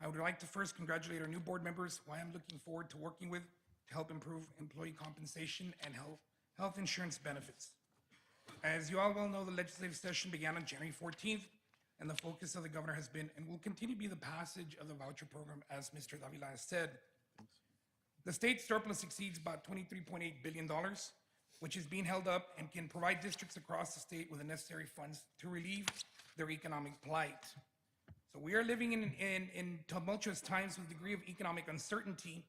I would like to first congratulate our new board members, who I am looking forward to working with to help improve employee compensation and health insurance benefits. As you all well know, the legislative session began on January 14th, and the focus of the governor has been and will continue to be the passage of the voucher program, as Mr. Davila has said. The state surplus exceeds about $23.8 billion, which is being held up and can provide districts across the state with the necessary funds to relieve their economic plight. So we are living in tumultuous times with a degree of economic uncertainty,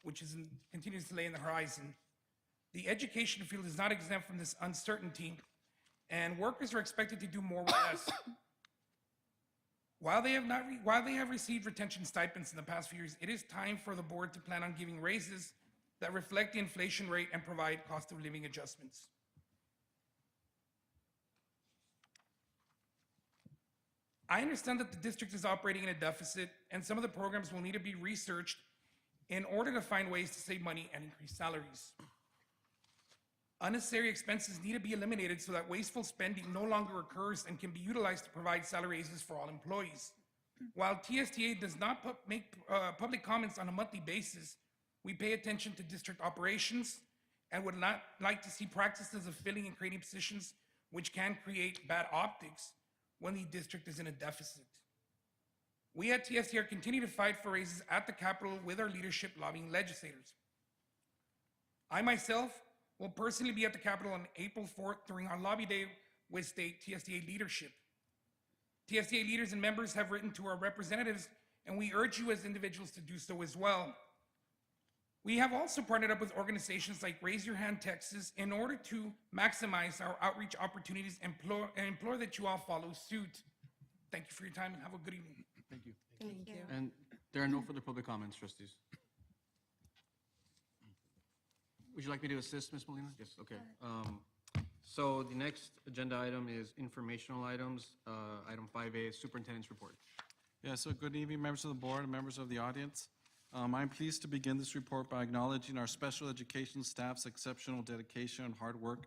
which continues to lay in the horizon. The education field is not exempt from this uncertainty, and workers are expected to do more with less. While they have received retention stipends in the past few years, it is time for the board to plan on giving raises that reflect the inflation rate and provide cost of living adjustments. I understand that the district is operating in a deficit, and some of the programs will need to be researched in order to find ways to save money and increase salaries. Unnecessary expenses need to be eliminated so that wasteful spending no longer occurs and can be utilized to provide salary raises for all employees. While TSTA does not make public comments on a monthly basis, we pay attention to district operations and would not like to see practices of filling and creating positions which can create bad optics when the district is in a deficit. We at TSTA continue to fight for raises at the Capitol with our leadership lobbying legislators. I myself will personally be at the Capitol on April 4th during our lobby day with state TSTA leadership. TSTA leaders and members have written to our representatives, and we urge you as individuals to do so as well. We have also partnered up with organizations like Raise Your Hand Texas in order to maximize our outreach opportunities and implore that you all follow suit. Thank you for your time and have a good evening. Thank you. Thank you. And there are no further public comments, trustees. Would you like me to assist, Ms. Molina? Yes, okay. So the next agenda item is informational items. Item 5A is Superintendent's Report. Yeah, so good evening, members of the board and members of the audience. I'm pleased to begin this report by acknowledging our special education staff's exceptional dedication and hard work.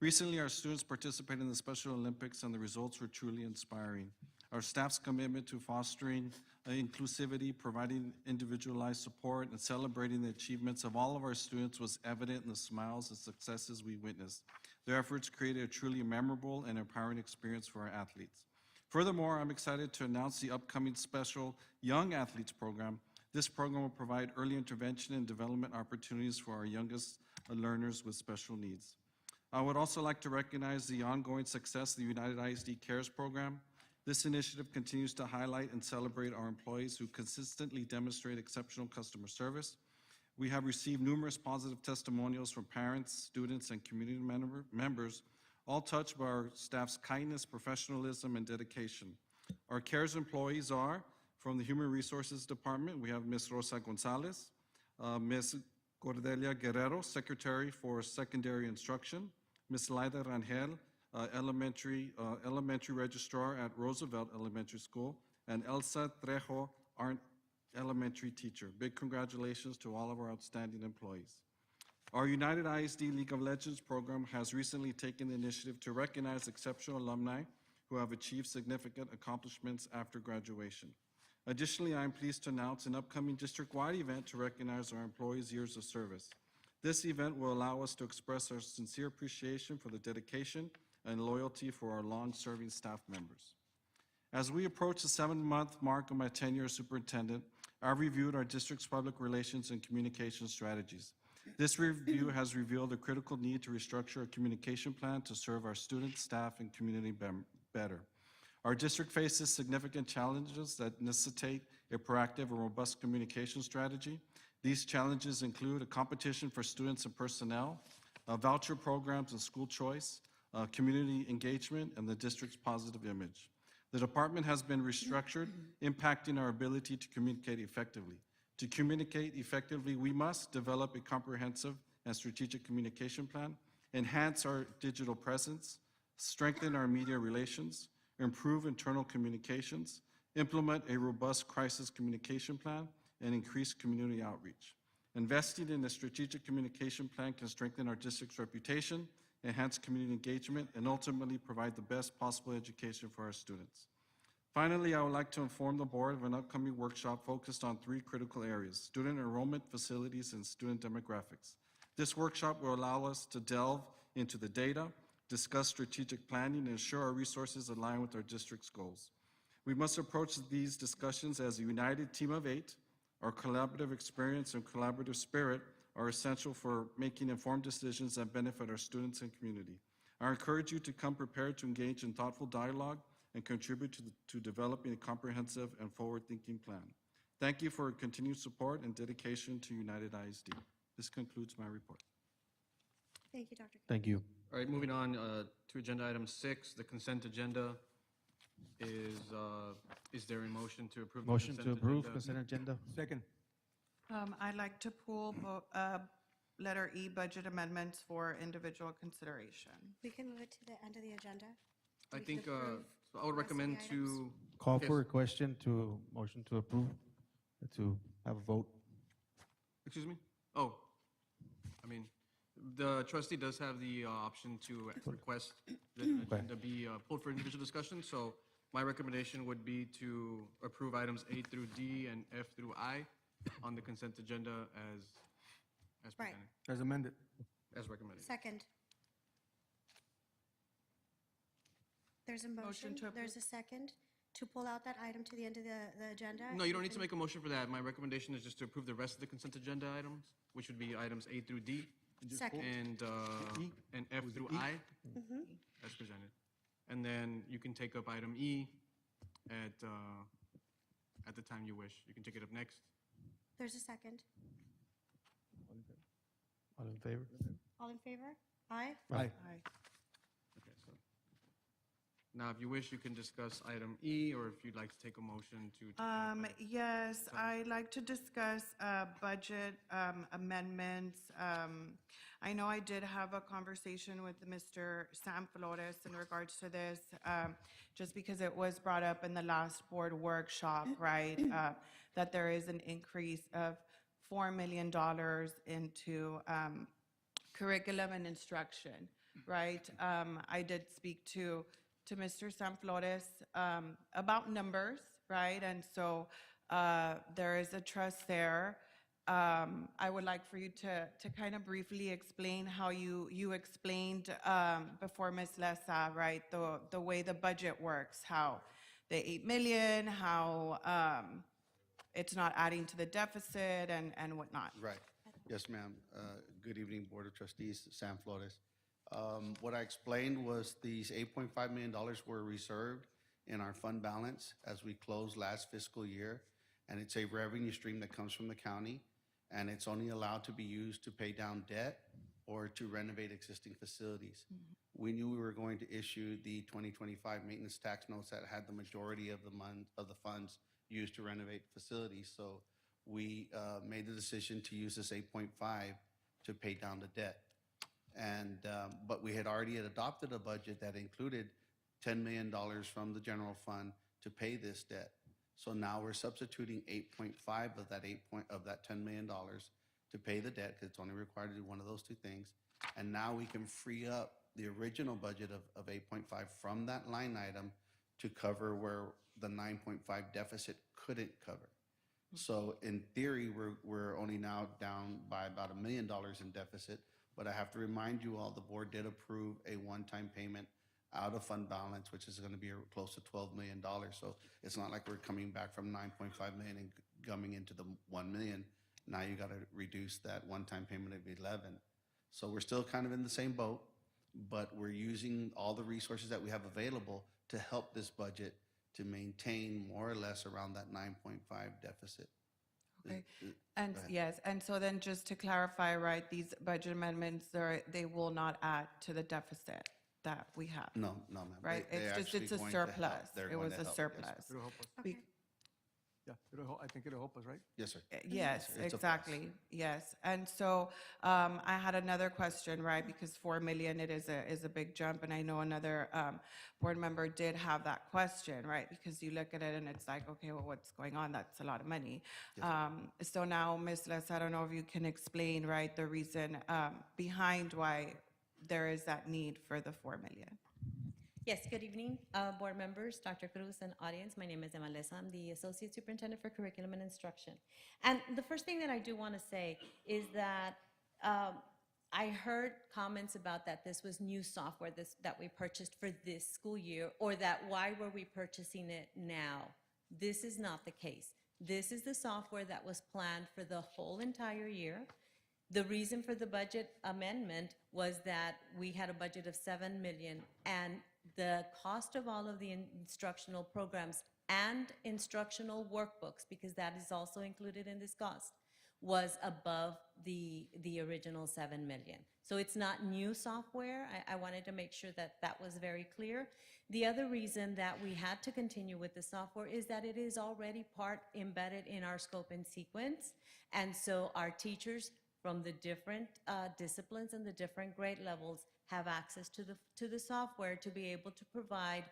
Recently, our students participated in the Special Olympics, and the results were truly inspiring. Our staff's commitment to fostering inclusivity, providing individualized support, and celebrating the achievements of all of our students was evident in the smiles and successes we witnessed. Their efforts created a truly memorable and empowering experience for our athletes. Furthermore, I'm excited to announce the upcoming Special Young Athletes Program. This program will provide early intervention and development opportunities for our youngest learners with special needs. I would also like to recognize the ongoing success of the United ISD CARES program. This initiative continues to highlight and celebrate our employees who consistently demonstrate exceptional customer service. We have received numerous positive testimonials from parents, students, and community members, all touched by our staff's kindness, professionalism, and dedication. Our CARES employees are, from the Human Resources Department, we have Ms. Rosa Gonzalez, Ms. Cordelia Guerrero, Secretary for Secondary Instruction, Ms. Laida Rangel, elementary registrar at Roosevelt Elementary School, and Elsa Trejo, our elementary teacher. Big congratulations to all of our outstanding employees. Our United ISD League of Legends program has recently taken the initiative to recognize exceptional alumni who have achieved significant accomplishments after graduation. Additionally, I am pleased to announce an upcoming district-wide event to recognize our employees' years of service. This event will allow us to express our sincere appreciation for the dedication and loyalty for our long-serving staff members. As we approach the 7-month mark of my tenure as superintendent, I've reviewed our district's public relations and communication strategies. This review has revealed a critical need to restructure a communication plan to serve our students, staff, and community better. Our district faces significant challenges that necessitate a proactive and robust communication strategy. These challenges include a competition for students and personnel, voucher programs and school choice, community engagement, and the district's positive image. The department has been restructured, impacting our ability to communicate effectively. To communicate effectively, we must develop a comprehensive and strategic communication plan, enhance our digital presence, strengthen our media relations, improve internal communications, implement a robust crisis communication plan, and increase community outreach. Investing in a strategic communication plan can strengthen our district's reputation, enhance community engagement, and ultimately provide the best possible education for our students. Finally, I would like to inform the board of an upcoming workshop focused on 3 critical areas: student enrollment, facilities, and student demographics. This workshop will allow us to delve into the data, discuss strategic planning, and ensure our resources align with our district's goals. We must approach these discussions as a united team of 8. Our collaborative experience and collaborative spirit are essential for making informed decisions that benefit our students and community. I encourage you to come prepared to engage in thoughtful dialogue and contribute to developing a comprehensive and forward-thinking plan. Thank you for your continued support and dedication to United ISD. This concludes my report. Thank you, Dr. Thank you. All right, moving on to agenda item 6, the consent agenda. Is there a motion to approve the Motion consent to approve agenda? consent agenda. Second. I'd like to pull letter E, budget amendments for individual consideration. We can move it to the end of the agenda. I We think can approve so I would the rest of the recommend items. to Call Yes. for a question to motion to approve, to have a vote. Excuse me? Oh, I mean, the trustee does have the option to request the agenda be pulled for individual discussion. So my recommendation would be to approve items A through D and F through I on the consent agenda as Right. presented, As amended. as recommended. Second. There's a motion, to there's a second to pull out that item to the end of the agenda. No, you don't need to make a motion for that. My recommendation is just to approve the rest of the consent agenda items, which would be items A through D Second. and F through I as presented. And then you can take up item E at the time you wish. You can take it up next. There's a second. All in favor? All in favor? Aye? Okay, so now if you wish, you can discuss item E, or if you'd like to take a motion to. take that item. Yes, I'd like to discuss budget amendments. I know I did have a conversation with Mr. Sam Flores in regards to this, just because it was brought up in the last board workshop, right? That there is an increase of $4 million into curriculum and instruction, right? I did speak to Mr. Sam Flores about numbers, right? And so there is a trust there. I would like for you to kind of briefly explain how you explained before Ms. Lessa, right? The way the budget works, how the 8 million, how it's not adding to the deficit and whatnot. Right. Yes, ma'am. Good evening, Board of Trustees, Sam Flores. What I explained was these $8.5 million were reserved in our fund balance as we closed last fiscal year, and it's a revenue stream that comes from the county, and it's only allowed to be used to pay down debt or to renovate existing facilities. We knew we were going to issue the 2025 maintenance tax notes that had the majority of the funds used to renovate facilities, so we made the decision to use this 8.5 to pay down the debt. And but we had already adopted a budget that included $10 million from the general fund to pay this debt. So now we're substituting 8.5 of that $10 million to pay the debt, because it's only required to do one of those two things. And now we can free up the original budget of 8.5 from that line item to cover where the 9.5 deficit couldn't cover. So in theory, we're only now down by about $1 million in deficit. But I have to remind you all, the board did approve a one-time payment out of fund balance, which is going to be close to $12 million. So it's not like we're coming back from 9.5 million and coming into the 1 million. Now you got to reduce that one-time payment of 11. So we're still kind of in the same boat, but we're using all the resources that we have available to help this budget to maintain more or less around that 9.5 deficit. Okay. And yes, and so then just to clarify, right, these budget amendments, they will not add to the deficit that we have. No, ma'am. Right? They It's just, it's a actually going to help. surplus. They're It going was to a help, yes. surplus. It'll help us. Be- Yeah, I think it'll help us, right? Yes, sir. Yes, It's a plus. exactly. Yes. And so I had another question, right? Because 4 million, it is a big jump. And I know another board member did have that question, right? Because you look at it and it's like, okay, well, what's going on? That's a lot of money. So now, Ms. Les, I don't know if you can explain, right, the reason behind why there is that need for the 4 million. Yes, good evening, board members, Dr. Cruz, and audience. My name is Emma Lessa. I'm the Associate Superintendent for Curriculum and Instruction. And the first thing that I do want to say is that I heard comments about that this was new software that we purchased for this school year, or that why were we purchasing it now? This is not the case. This is the software that was planned for the whole entire year. The reason for the budget amendment was that we had a budget of 7 million, and the cost of all of the instructional programs and instructional workbooks, because that is also included in this cost, was above the original 7 million. So it's not new software. I wanted to make sure that that was very clear. The other reason that we had to continue with the software is that it is already part embedded in our scope and sequence. And so our teachers from the different disciplines and the different grade levels have access to the software to be able to provide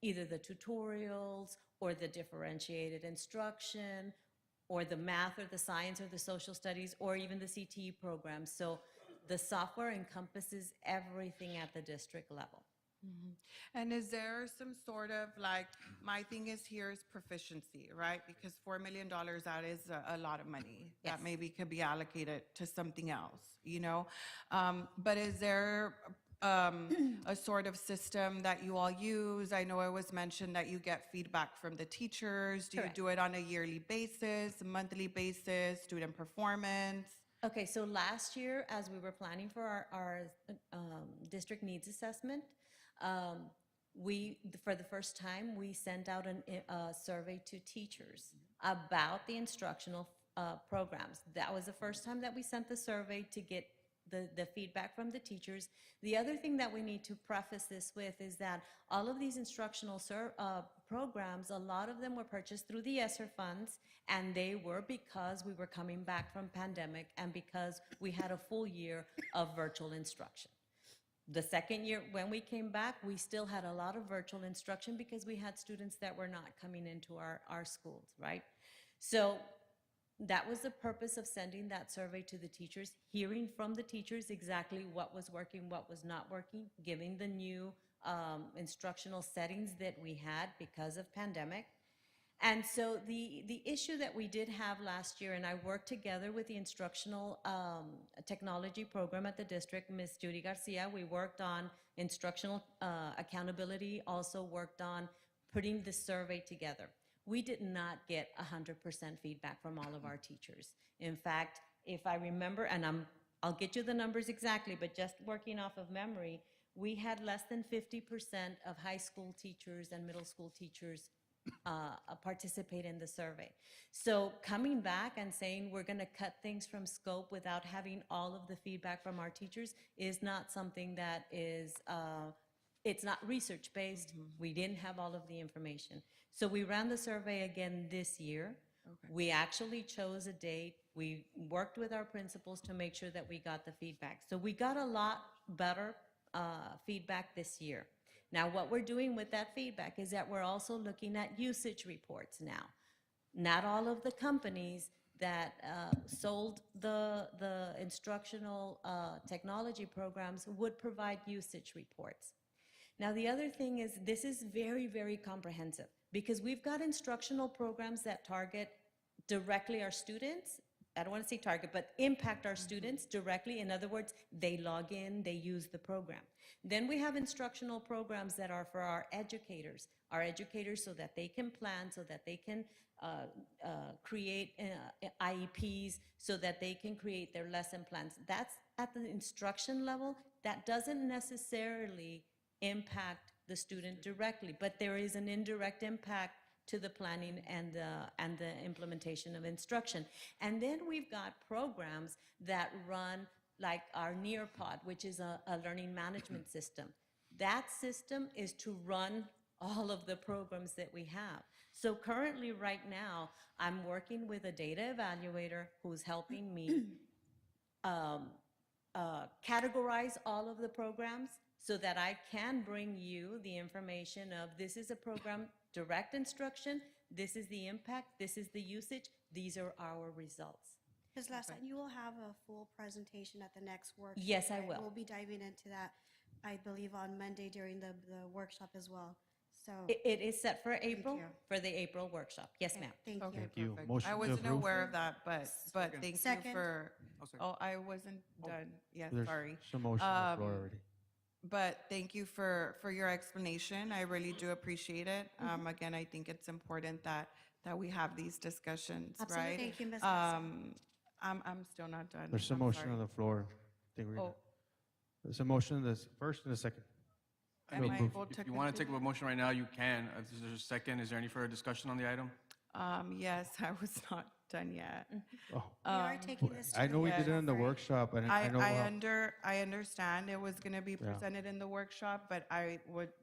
either the tutorials or the differentiated instruction or the math or the science or the social studies or even the CTE programs. So the software encompasses everything at the district level. And is there some sort of like, my thing is here is proficiency, right? Because $4 million, that is a lot of money that maybe could be allocated to something else, you know? But is there a sort of system that you all use? I know it was mentioned that you get feedback from the teachers. Do you do it on a yearly basis, a monthly basis, student performance? Okay, so last year, as we were planning for our district needs assessment, for the first time, we sent out a survey to teachers about the instructional programs. That was the first time that we sent the survey to get the feedback from the teachers. The other thing that we need to preface this with is that all of these instructional programs, a lot of them were purchased through the ESSER funds, and they were because we were coming back from pandemic and because we had a full year of virtual instruction. The second year, when we came back, we still had a lot of virtual instruction because we had students that were not coming into our schools, right? So that was the purpose of sending that survey to the teachers, hearing from the teachers exactly what was working, what was not working, giving the new instructional settings that we had because of pandemic. And so the issue that we did have last year, and I worked together with the instructional technology program at the district, Ms. Judy Garcia, we worked on instructional accountability, also worked on putting the survey together. We did not get 100% feedback from all of our teachers. In fact, if I remember, and I'll get you the numbers exactly, but just working off of memory, we had less than 50% of high school teachers and middle school teachers participate in the survey. So coming back and saying we're going to cut things from scope without having all of the feedback from our teachers is not something that is, it's not research-based. We didn't have all of the information. So we ran the survey again this year. We actually chose a date. We worked with our principals to make sure that we got the feedback. So we got a lot better feedback this year. Now, what we're doing with that feedback is that we're also looking at usage reports now. Not all of the companies that sold the instructional technology programs would provide usage reports. Now, the other thing is this is very, very comprehensive because we've got instructional programs that target directly our students. I don't want to say target, but impact our students directly. In other words, they log in, they use the program. Then we have instructional programs that are for our educators so that they can plan, so that they can create IEPs, so that they can create their lesson plans. That's at the instruction level. That doesn't necessarily impact the student directly, but there is an indirect impact to the planning and the implementation of instruction. And then we've got programs that run like our Nearpod, which is a learning management system. That system is to run all of the programs that we have. So currently right now, I'm working with a data evaluator who's helping me categorize all of the programs so that I can bring you the information of this is a program, direct instruction, this is the impact, this is the usage, these are our results. Ms. Lassa, you will have a full presentation at the next workshop. Yes, I right? will. We'll be diving into that, I believe, on Monday during the workshop as well. So It is set for April, you. for the April workshop. Yes, ma'am. thank you. Thank you. Perfect. Motion I to wasn't approve? aware of that, but thank you Second. for, second. oh, I wasn't done. Yes, There's sorry. some motion on the floor already. But thank you for your explanation. I really do appreciate it. Again, I think it's important that we have these discussions, Absolutely. right? Thank you, Ms. Lassa. I'm still not done. There's a I'm motion sorry. on the floor. I think we're- Oh. There's a motion, this first and a second. Am To I approve. able to If you want to take continue? a motion right now, you can. If there's a second, is there any further discussion on the item? Yes, I was not done yet. Oh, We are taking this to I know we did it in the right? workshop, and I know. I understand it was gonna be Yeah. presented in the workshop, but I wasn't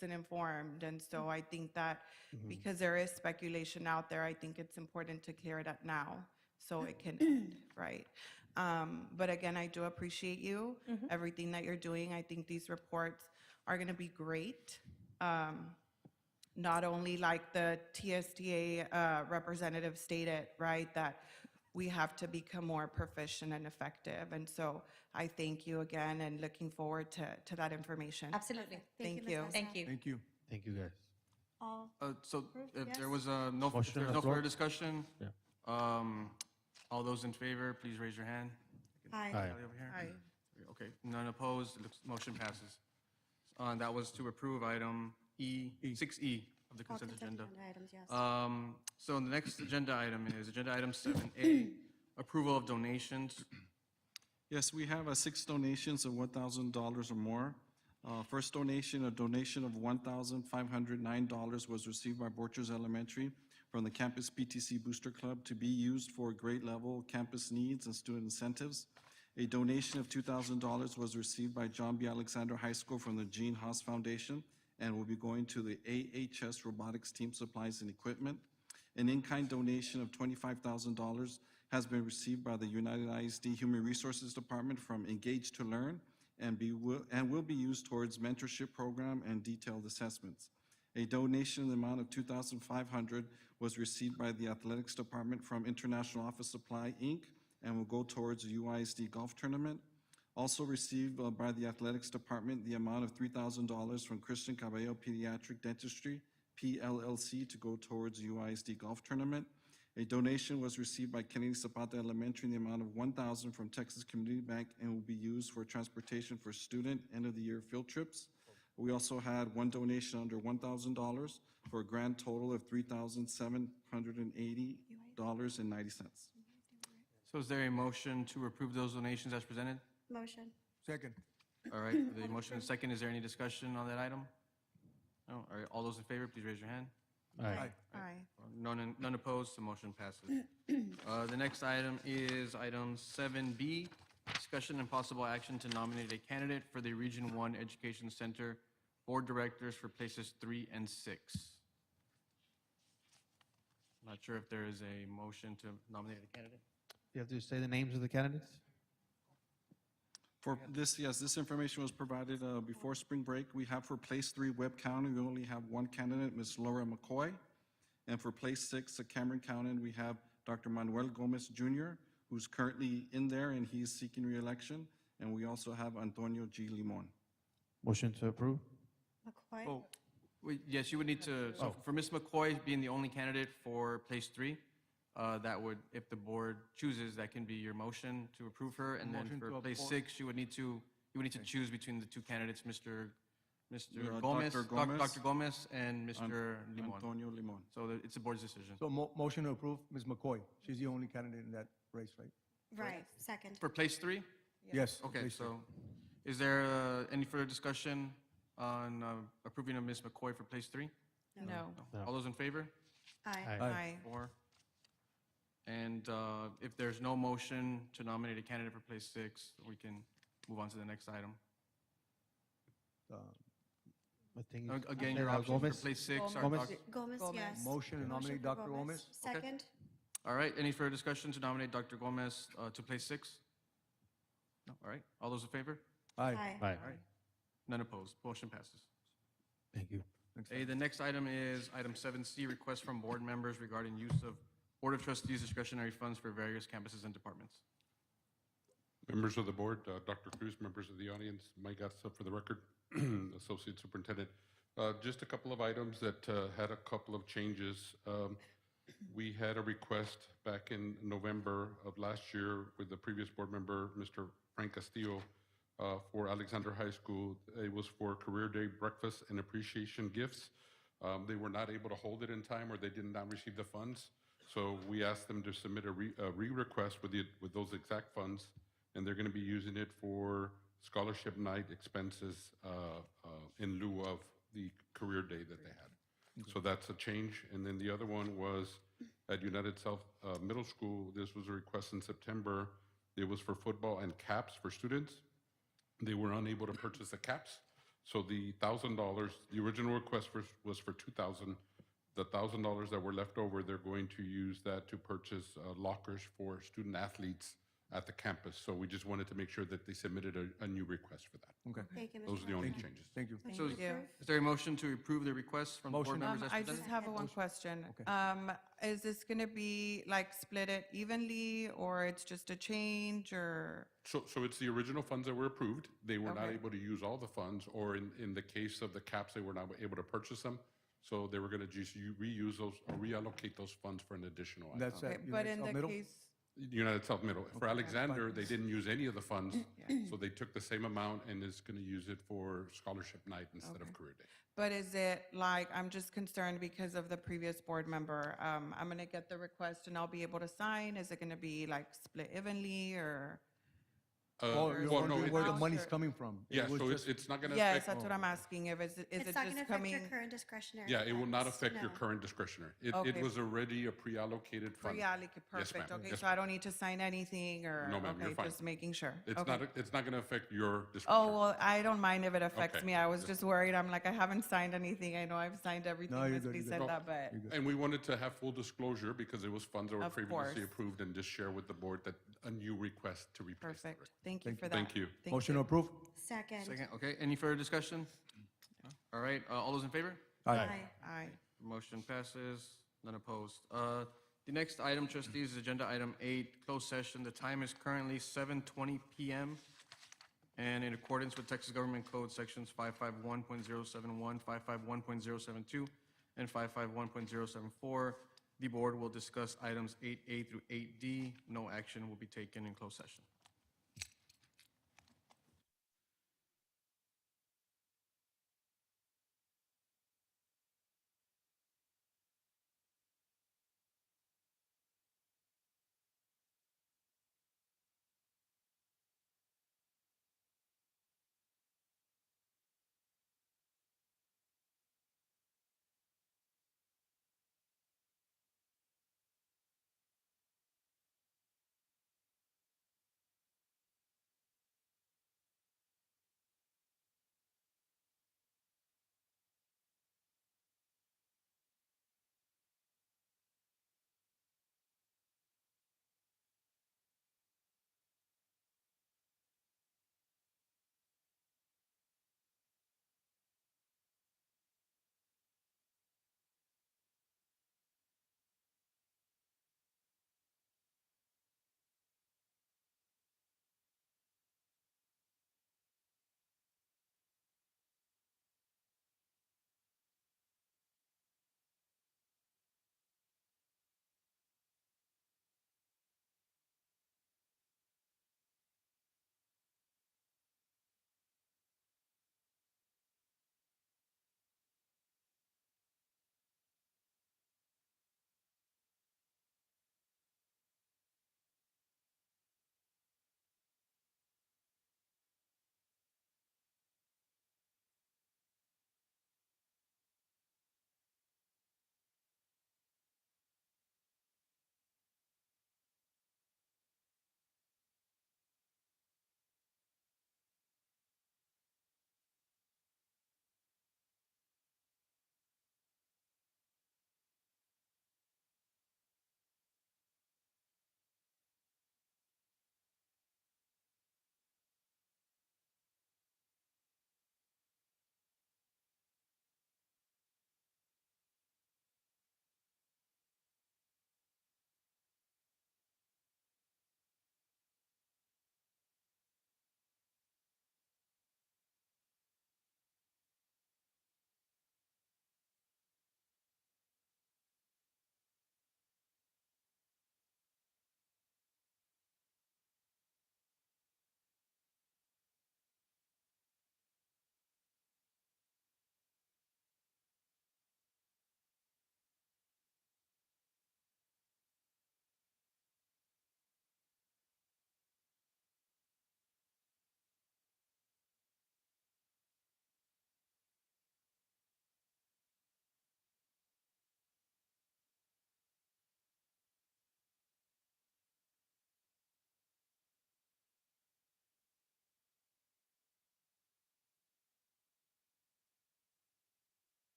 informed, and so I think that because there is speculation out there, I think it's important to clear it up now, so it can end, right? But again, I do appreciate you, everything that you're doing. I think these reports are gonna be great. Not only like the TSTA representative stated, right, that we have to become more proficient and effective. And so I thank you again and looking forward to that information. Absolutely. Thank Ms. you. Lassa. Thank you. Thank you. Thank you, guys. All So if yes? there was no, if Motion on there's the no floor? further discussion, Yeah. all those in favor, please raise your hand. Aye. Aye. Tally over here. Aye. Okay, none opposed, motion passes. And that was to approve item 6E of the All consent agenda. items, yes. So the next agenda item is agenda item 7A, approval of donations. Yes, we have 6 donations of $1,000 or more. First donation, a donation of $1,509 was received by Borchers Elementary from the Campus PTC Booster Club to be used for grade level campus needs and student incentives. A donation of $2,000 was received by John B. Alexander High School from the Gene Haas Foundation and will be going to the AHS Robotics Team Supplies and Equipment. An in-kind donation of $25,000 has been received by the United ISD Human Resources Department from Engage to Learn and will be used towards mentorship program and detailed assessments. A donation in the amount of $2,500 was received by the Athletics Department from International Office Supply, Inc., and will go towards the UISD Golf Tournament. Also received by the Athletics Department the amount of $3,000 from Christian Cabello Pediatric Dentistry, PLLC, to go towards the UISD Golf Tournament. A donation was received by Kennedy Zapata Elementary in the amount of $1,000 from Texas Community Bank and will be used for transportation for student end-of-the-year field trips. We also had one donation under $1,000 for a grand total of $3,780.90. So is there a motion to approve those donations as presented? Motion. Second. All right, the motion is second. Is there any discussion on that item? No? All right, all those in favor, please raise your hand. Aye. Aye. None opposed, the motion passes. The next item is item 7B, discussion and possible action to nominate a candidate for the Region 1 Education Center Board Directors for places 3 and 6. Not sure if there is a motion to nominate a candidate. You have to say the names of the candidates? For this, yes, this information was provided before spring break. We have for place 3, Webb County, we only have one candidate, Ms. Laura McCoy. And for place 6, Cameron County, we have Dr. Manuel Gomez Jr., who's currently in there and he's seeking re-election. And we also have Antonio G. Limon. Motion to approve? McCoy. Oh, yes, you would need to, so Oh. for Ms. McCoy being the only candidate for place 3, that would, if the board chooses, that can be your motion to approve her. And then Motion for to place approve. 6, you would need to choose between the two candidates, Mr. Dr. Gomez, Gomez. Dr. Gomez and Mr. Limon. Antonio Limon. So it's the board's decision. So motion to approve, Ms. McCoy. She's the only candidate in that race, right? Right. Second. For place 3? Yes. Okay, please. so is there any further discussion on approving of Ms. McCoy for place 3? No. No. All those in favor? Aye. Aye. Aye. 4. And if there's no motion to nominate a candidate for place 6, we can move on to the next item. I think Again, your options for place 6 are Gomez. Gomez, Gomez. yes. Motion to nominate for Dr. Gomez. Second. All right, any further discussion to nominate Dr. Gomez to place 6? No, all right, all those in favor? Aye. Aye. All right, none opposed, motion passes. Thank you. Okay, the next item is item 7C, request from board members regarding use of Board of Trustees discretionary funds for various campuses and departments. Members of the board, Dr. Cruz, members of the audience, Mike Gatsa for the record, Associate Superintendent. Just a couple of items that had a couple of changes. We had a request back in November of last year with the previous board member, Mr. Frank Castillo, for Alexander High School. It was for Career Day breakfast and appreciation gifts. They were not able to hold it in time, or they did not receive the funds. So we asked them to submit a re-request with those exact funds, and they're going to be using it for scholarship night expenses in lieu of the career day that they had. So that's a change. And then the other one was at United South Middle School. This was a request in September. It was for football and caps for students. They were unable to purchase the caps. So the $1,000, the original request was for $2,000. The $1,000 that were left over, they're going to use that to purchase lockers for student athletes at the campus. So we just wanted to make sure that they submitted a new request for that. Okay. Thank you, Mr. Those are the only Thank you. changes. Thank you. So Thank you. is there a motion to approve the request from the board Motion. members as I presented? just have one question. Okay. Is this going to be like split it evenly, or it's just a change, or? So it's the original funds that were approved. They were not Okay. able to use all the funds, or in the case of the caps, they were not able to purchase them. So they were going to just reuse those or reallocate those funds for an additional item. That's Okay, at but United in South the Middle? case, United South Middle. For Alexander, Fine. they didn't use any of the funds, Yeah. so they took the same amount and is going to use it for scholarship night instead of Okay. career day. but is it like, I'm just concerned because of the previous board member. I'm going to get the request and I'll be able to sign. Is it going to be like split evenly, or? Well, you're well, no, wondering it- where the it's- money's coming from. It Yeah, was so just- it's not going to Yes, affect. that's what I'm asking. If is it It's not going to just affect your coming current discretionary. Yeah, it will not funds, affect your no. current discretionary. It Okay. was already a pre-allocated fund. pre-allocated? Yes, Perfect. ma'am. Okay, Yes, so I don't need to sign anything or? No, ma'am, you're Okay, fine. just making sure. It's Okay. not going to affect your Oh, discretionary. well, I don't mind if it affects Okay. me. I was just worried. I'm like, I haven't signed anything. I know I've signed everything. No, you're Ms. good, Lee you're said good. that, but And we wanted to have full disclosure because it was funds that were Of previously course. approved and just share with the board that a new request to replace. the perfect. rest. Thank you Thank for you. that. Thank you. Motion to approve? Second. Second, okay. Any further discussion? All right, all those in favor? Aye. Aye. Motion passes, none opposed. The next item, trustees, is agenda item 8, closed session. The time is currently 7:20 PM. And in accordance with Texas Government Code Sections 551.071, 551.072, and 551.074, the board will discuss items 8A through 8D. No action will be taken in closed session.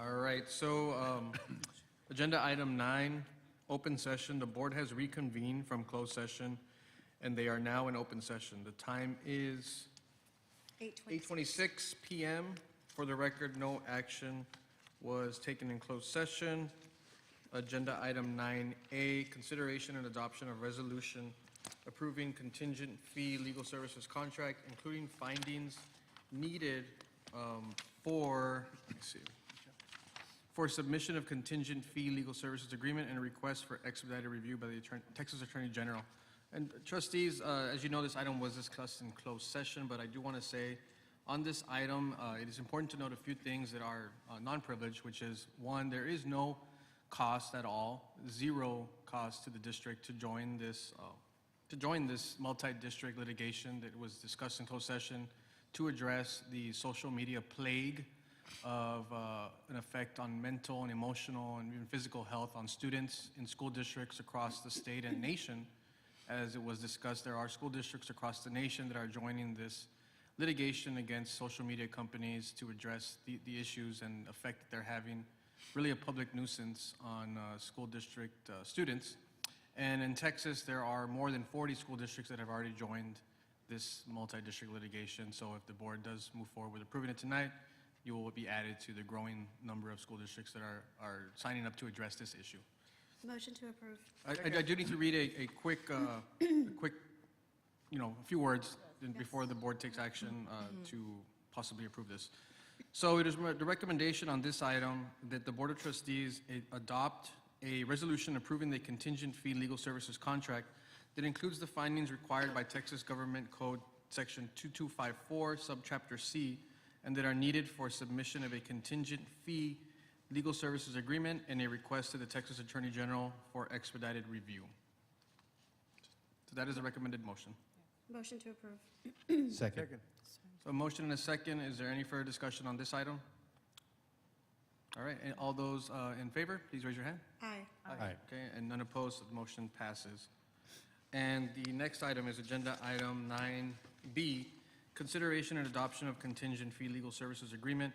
All right, so agenda item 9, open session. The board has reconvened from closed session, and they are now in open session. The time is 8:26 p.m. For the record, no action was taken in closed session. Agenda item 9A, consideration and adoption of resolution approving contingent fee legal services contract, including findings needed for, let's see, for submission of contingent fee legal services agreement and a request for expedited review by the Texas Attorney General. And trustees, as you know, this item was discussed in closed session, but I do want to say on this item, it is important to note a few things that are non-privileged, which is, one, there is no cost at all, zero cost to the district to join this multi-district litigation that was discussed in closed session to address the social media plague of an effect on mental and emotional and even physical health on students in school districts across the state and nation. As it was discussed, there are school districts across the nation that are joining this litigation against social media companies to address the issues and effect that they're having, really a public nuisance on school district students. And in Texas, there are more than 40 school districts that have already joined this multi-district litigation. So if the board does move forward with approving it tonight, you will be added to the growing number of school districts that are signing up to address this issue. Motion to approve. I do need to read a quick, a few words before the board takes action to possibly approve this. So it is the recommendation on this item that the Board of Trustees adopt a resolution approving the contingent fee legal services contract that includes the findings required by Texas Government Code Section 2254, Subchapter C, and that are needed for submission of a contingent fee legal services agreement and a request to the Texas Attorney General for expedited review. So that is a recommended motion. Motion to approve. Second. So a motion and a second. Is there any further discussion on this item? All right, and all those in favor, please raise your hand. Aye. Aye. Okay, and none opposed, the motion passes. And the next item is agenda item 9B, consideration and adoption of contingent fee legal services agreement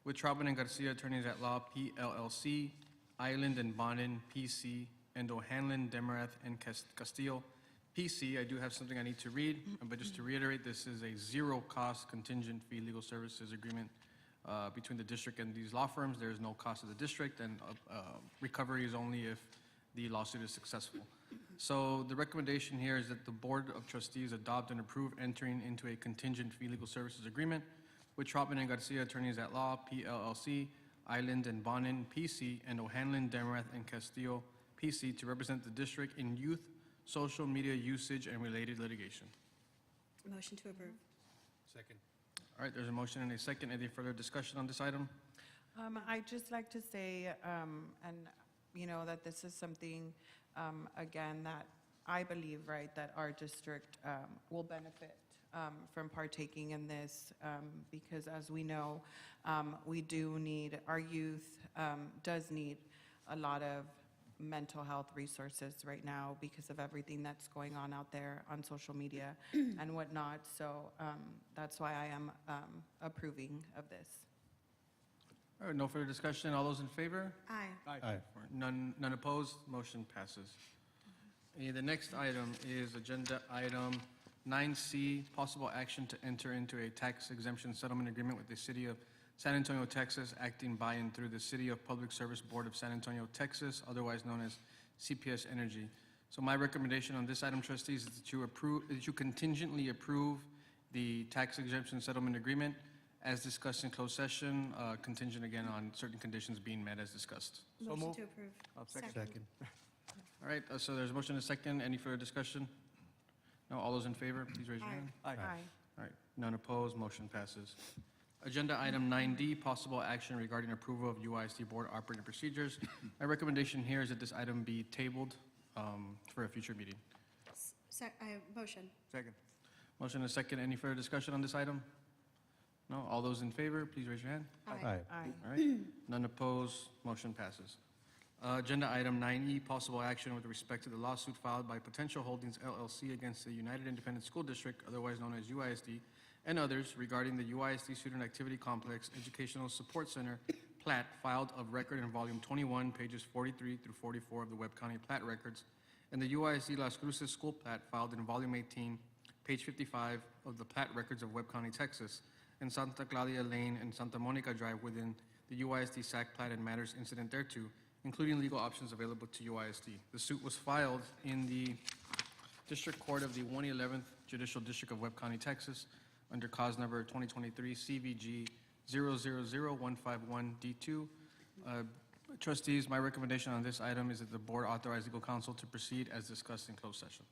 with Traubman and Garcia Attorneys at Law, PLLC, Island and Bonin, PC, and O'Hanlon, Demarath, and Castillo, PC. I do have something I need to read, but just to reiterate, this is a zero-cost contingent fee legal services agreement between the district and these law firms. There is no cost to the district, and recovery is only if the lawsuit is successful. So the recommendation here is that the Board of Trustees adopt and approve entering into a contingent fee legal services agreement with Traubman and Garcia Attorneys at Law, PLLC, Island and Bonin, PC, and O'Hanlon, Demarath, and Castillo, PC, to represent the district in youth social media usage and related litigation. Motion to approve. Second. All right, there's a motion and a second. Any further discussion on this item? I'd just like to say, that this is something, again, that I believe, right, that our district will benefit from partaking in this, because as we know, we do need, our youth does need a lot of mental health resources right now because of everything that's going on out there on social media and whatnot. So that's why I am approving of this. All right, no further discussion. All those in favor? Aye. Aye. None opposed, motion passes. The next item is agenda item 9C, possible action to enter into a tax exemption settlement agreement with the City of San Antonio, Texas, acting by and through the City of Public Service Board of San Antonio, Texas, otherwise known as CPS Energy. So my recommendation on this item, trustees, is that you contingently approve the tax exemption settlement agreement as discussed in closed session, contingent again on certain conditions being met as discussed. Motion to approve. Second. All right, so there's a motion and a second. Any further discussion? No, all those in favor, please raise your hand. Aye. All right, none opposed, motion passes. Agenda item 9D, possible action regarding approval of UISD Board operating procedures. My recommendation here is that this item be tabled for a future meeting. Motion. Second. Motion and a second. Any further discussion on this item? No? All those in favor, please raise your hand. Aye. All right. None opposed, motion passes. Agenda item 9E, possible action with respect to the lawsuit filed by Potential Holdings LLC against the United Independent School District, otherwise known as UISD, and others regarding the UISD Student Activity Complex Educational Support Center plat filed of record in volume 21, pages 43 through 44 of the Webb County Plat Records, and the UISD Las Cruces School Plat filed in volume 18, page 55 of the Plat Records of Webb County, Texas, and Santa Claudia Lane and Santa Monica Drive within the UISD SAC plat and matters incident thereto, including legal options available to UISD. The suit was filed in the District Court of the 111th Judicial District of Webb County, Texas, under cause number 2023 CVG 000151D2. Trustees, my recommendation on this item is that the board authorize legal counsel to proceed as discussed in closed session.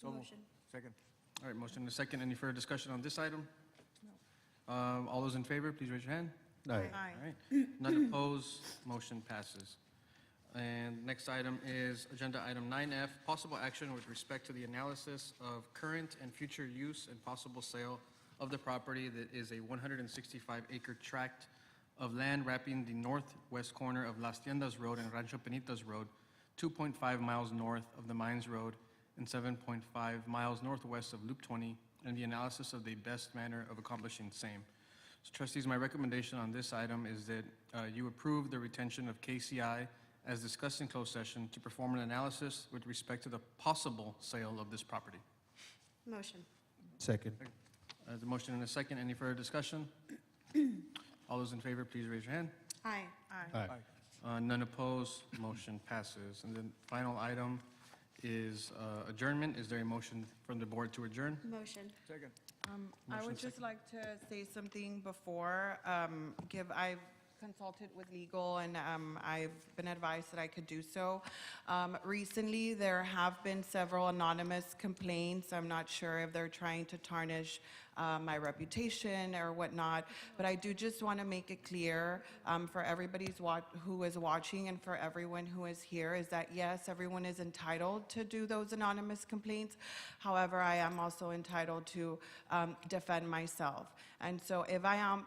Motion. Second. All right, motion and a second. Any further discussion on this item? All those in favor, please raise your hand. Aye. All right. None opposed, motion passes. And next item is agenda item 9F, possible action with respect to the analysis of current and future use and possible sale of the property that is a 165-acre tract of land wrapping the northwest corner of Las Tiendas Road and Rancho Penitas Road, 2.5 miles north of the Mines Road and 7.5 miles northwest of Loop 20, and the analysis of the best manner of accomplishing same. So trustees, my recommendation on this item is that you approve the retention of KCI as discussed in closed session to perform an analysis with respect to the possible sale of this property. Motion. Second. The motion and a second. Any further discussion? All those in favor, please raise your hand. Aye. None opposed, motion passes. And then final item is adjournment. Is there a motion from the board to adjourn? Motion. Second. I Motion would just like to say something before. I've consulted with legal and I've been advised that I could do so. Recently, there have been several anonymous complaints. I'm not sure if they're trying to tarnish my reputation or whatnot, but I do just want to make it clear for everybody who is watching and for everyone who is here is that yes, everyone is entitled to do those anonymous complaints. However, I am also entitled to defend myself. And so if I am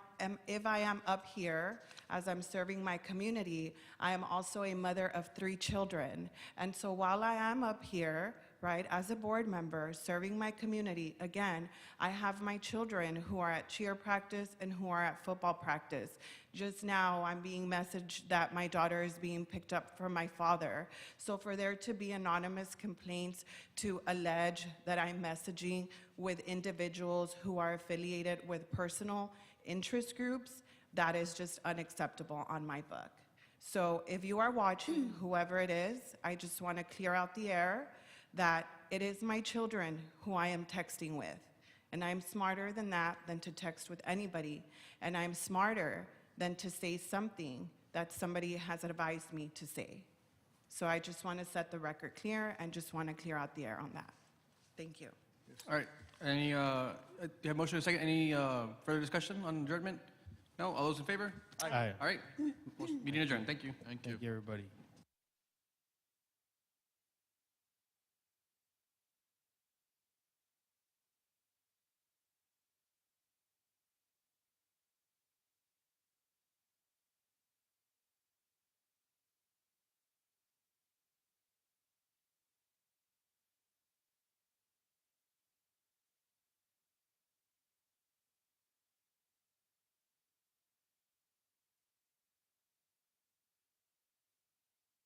up here as I'm serving my community, I am also a mother of 3 children. And so while I am up here, right, as a board member serving my community, again, I have my children who are at cheer practice and who are at football practice. Just now, I'm being messaged that my daughter is being picked up from my father. So for there to be anonymous complaints to allege that I'm messaging with individuals who are affiliated with personal interest groups, that is just unacceptable on my book. So if you are watching, whoever it is, I just want to clear out the air that it is my children who I am texting with. And I'm smarter than that, than to text with anybody. And I'm smarter than to say something that somebody has advised me to say. So I just want to set the record clear and just want to clear out the air on that. Thank you. All right. Any, you have motion and a second. Any further discussion on adjournment? No? All those in favor? Aye. All right. Meeting adjourned. Thank you. Thank you, everybody.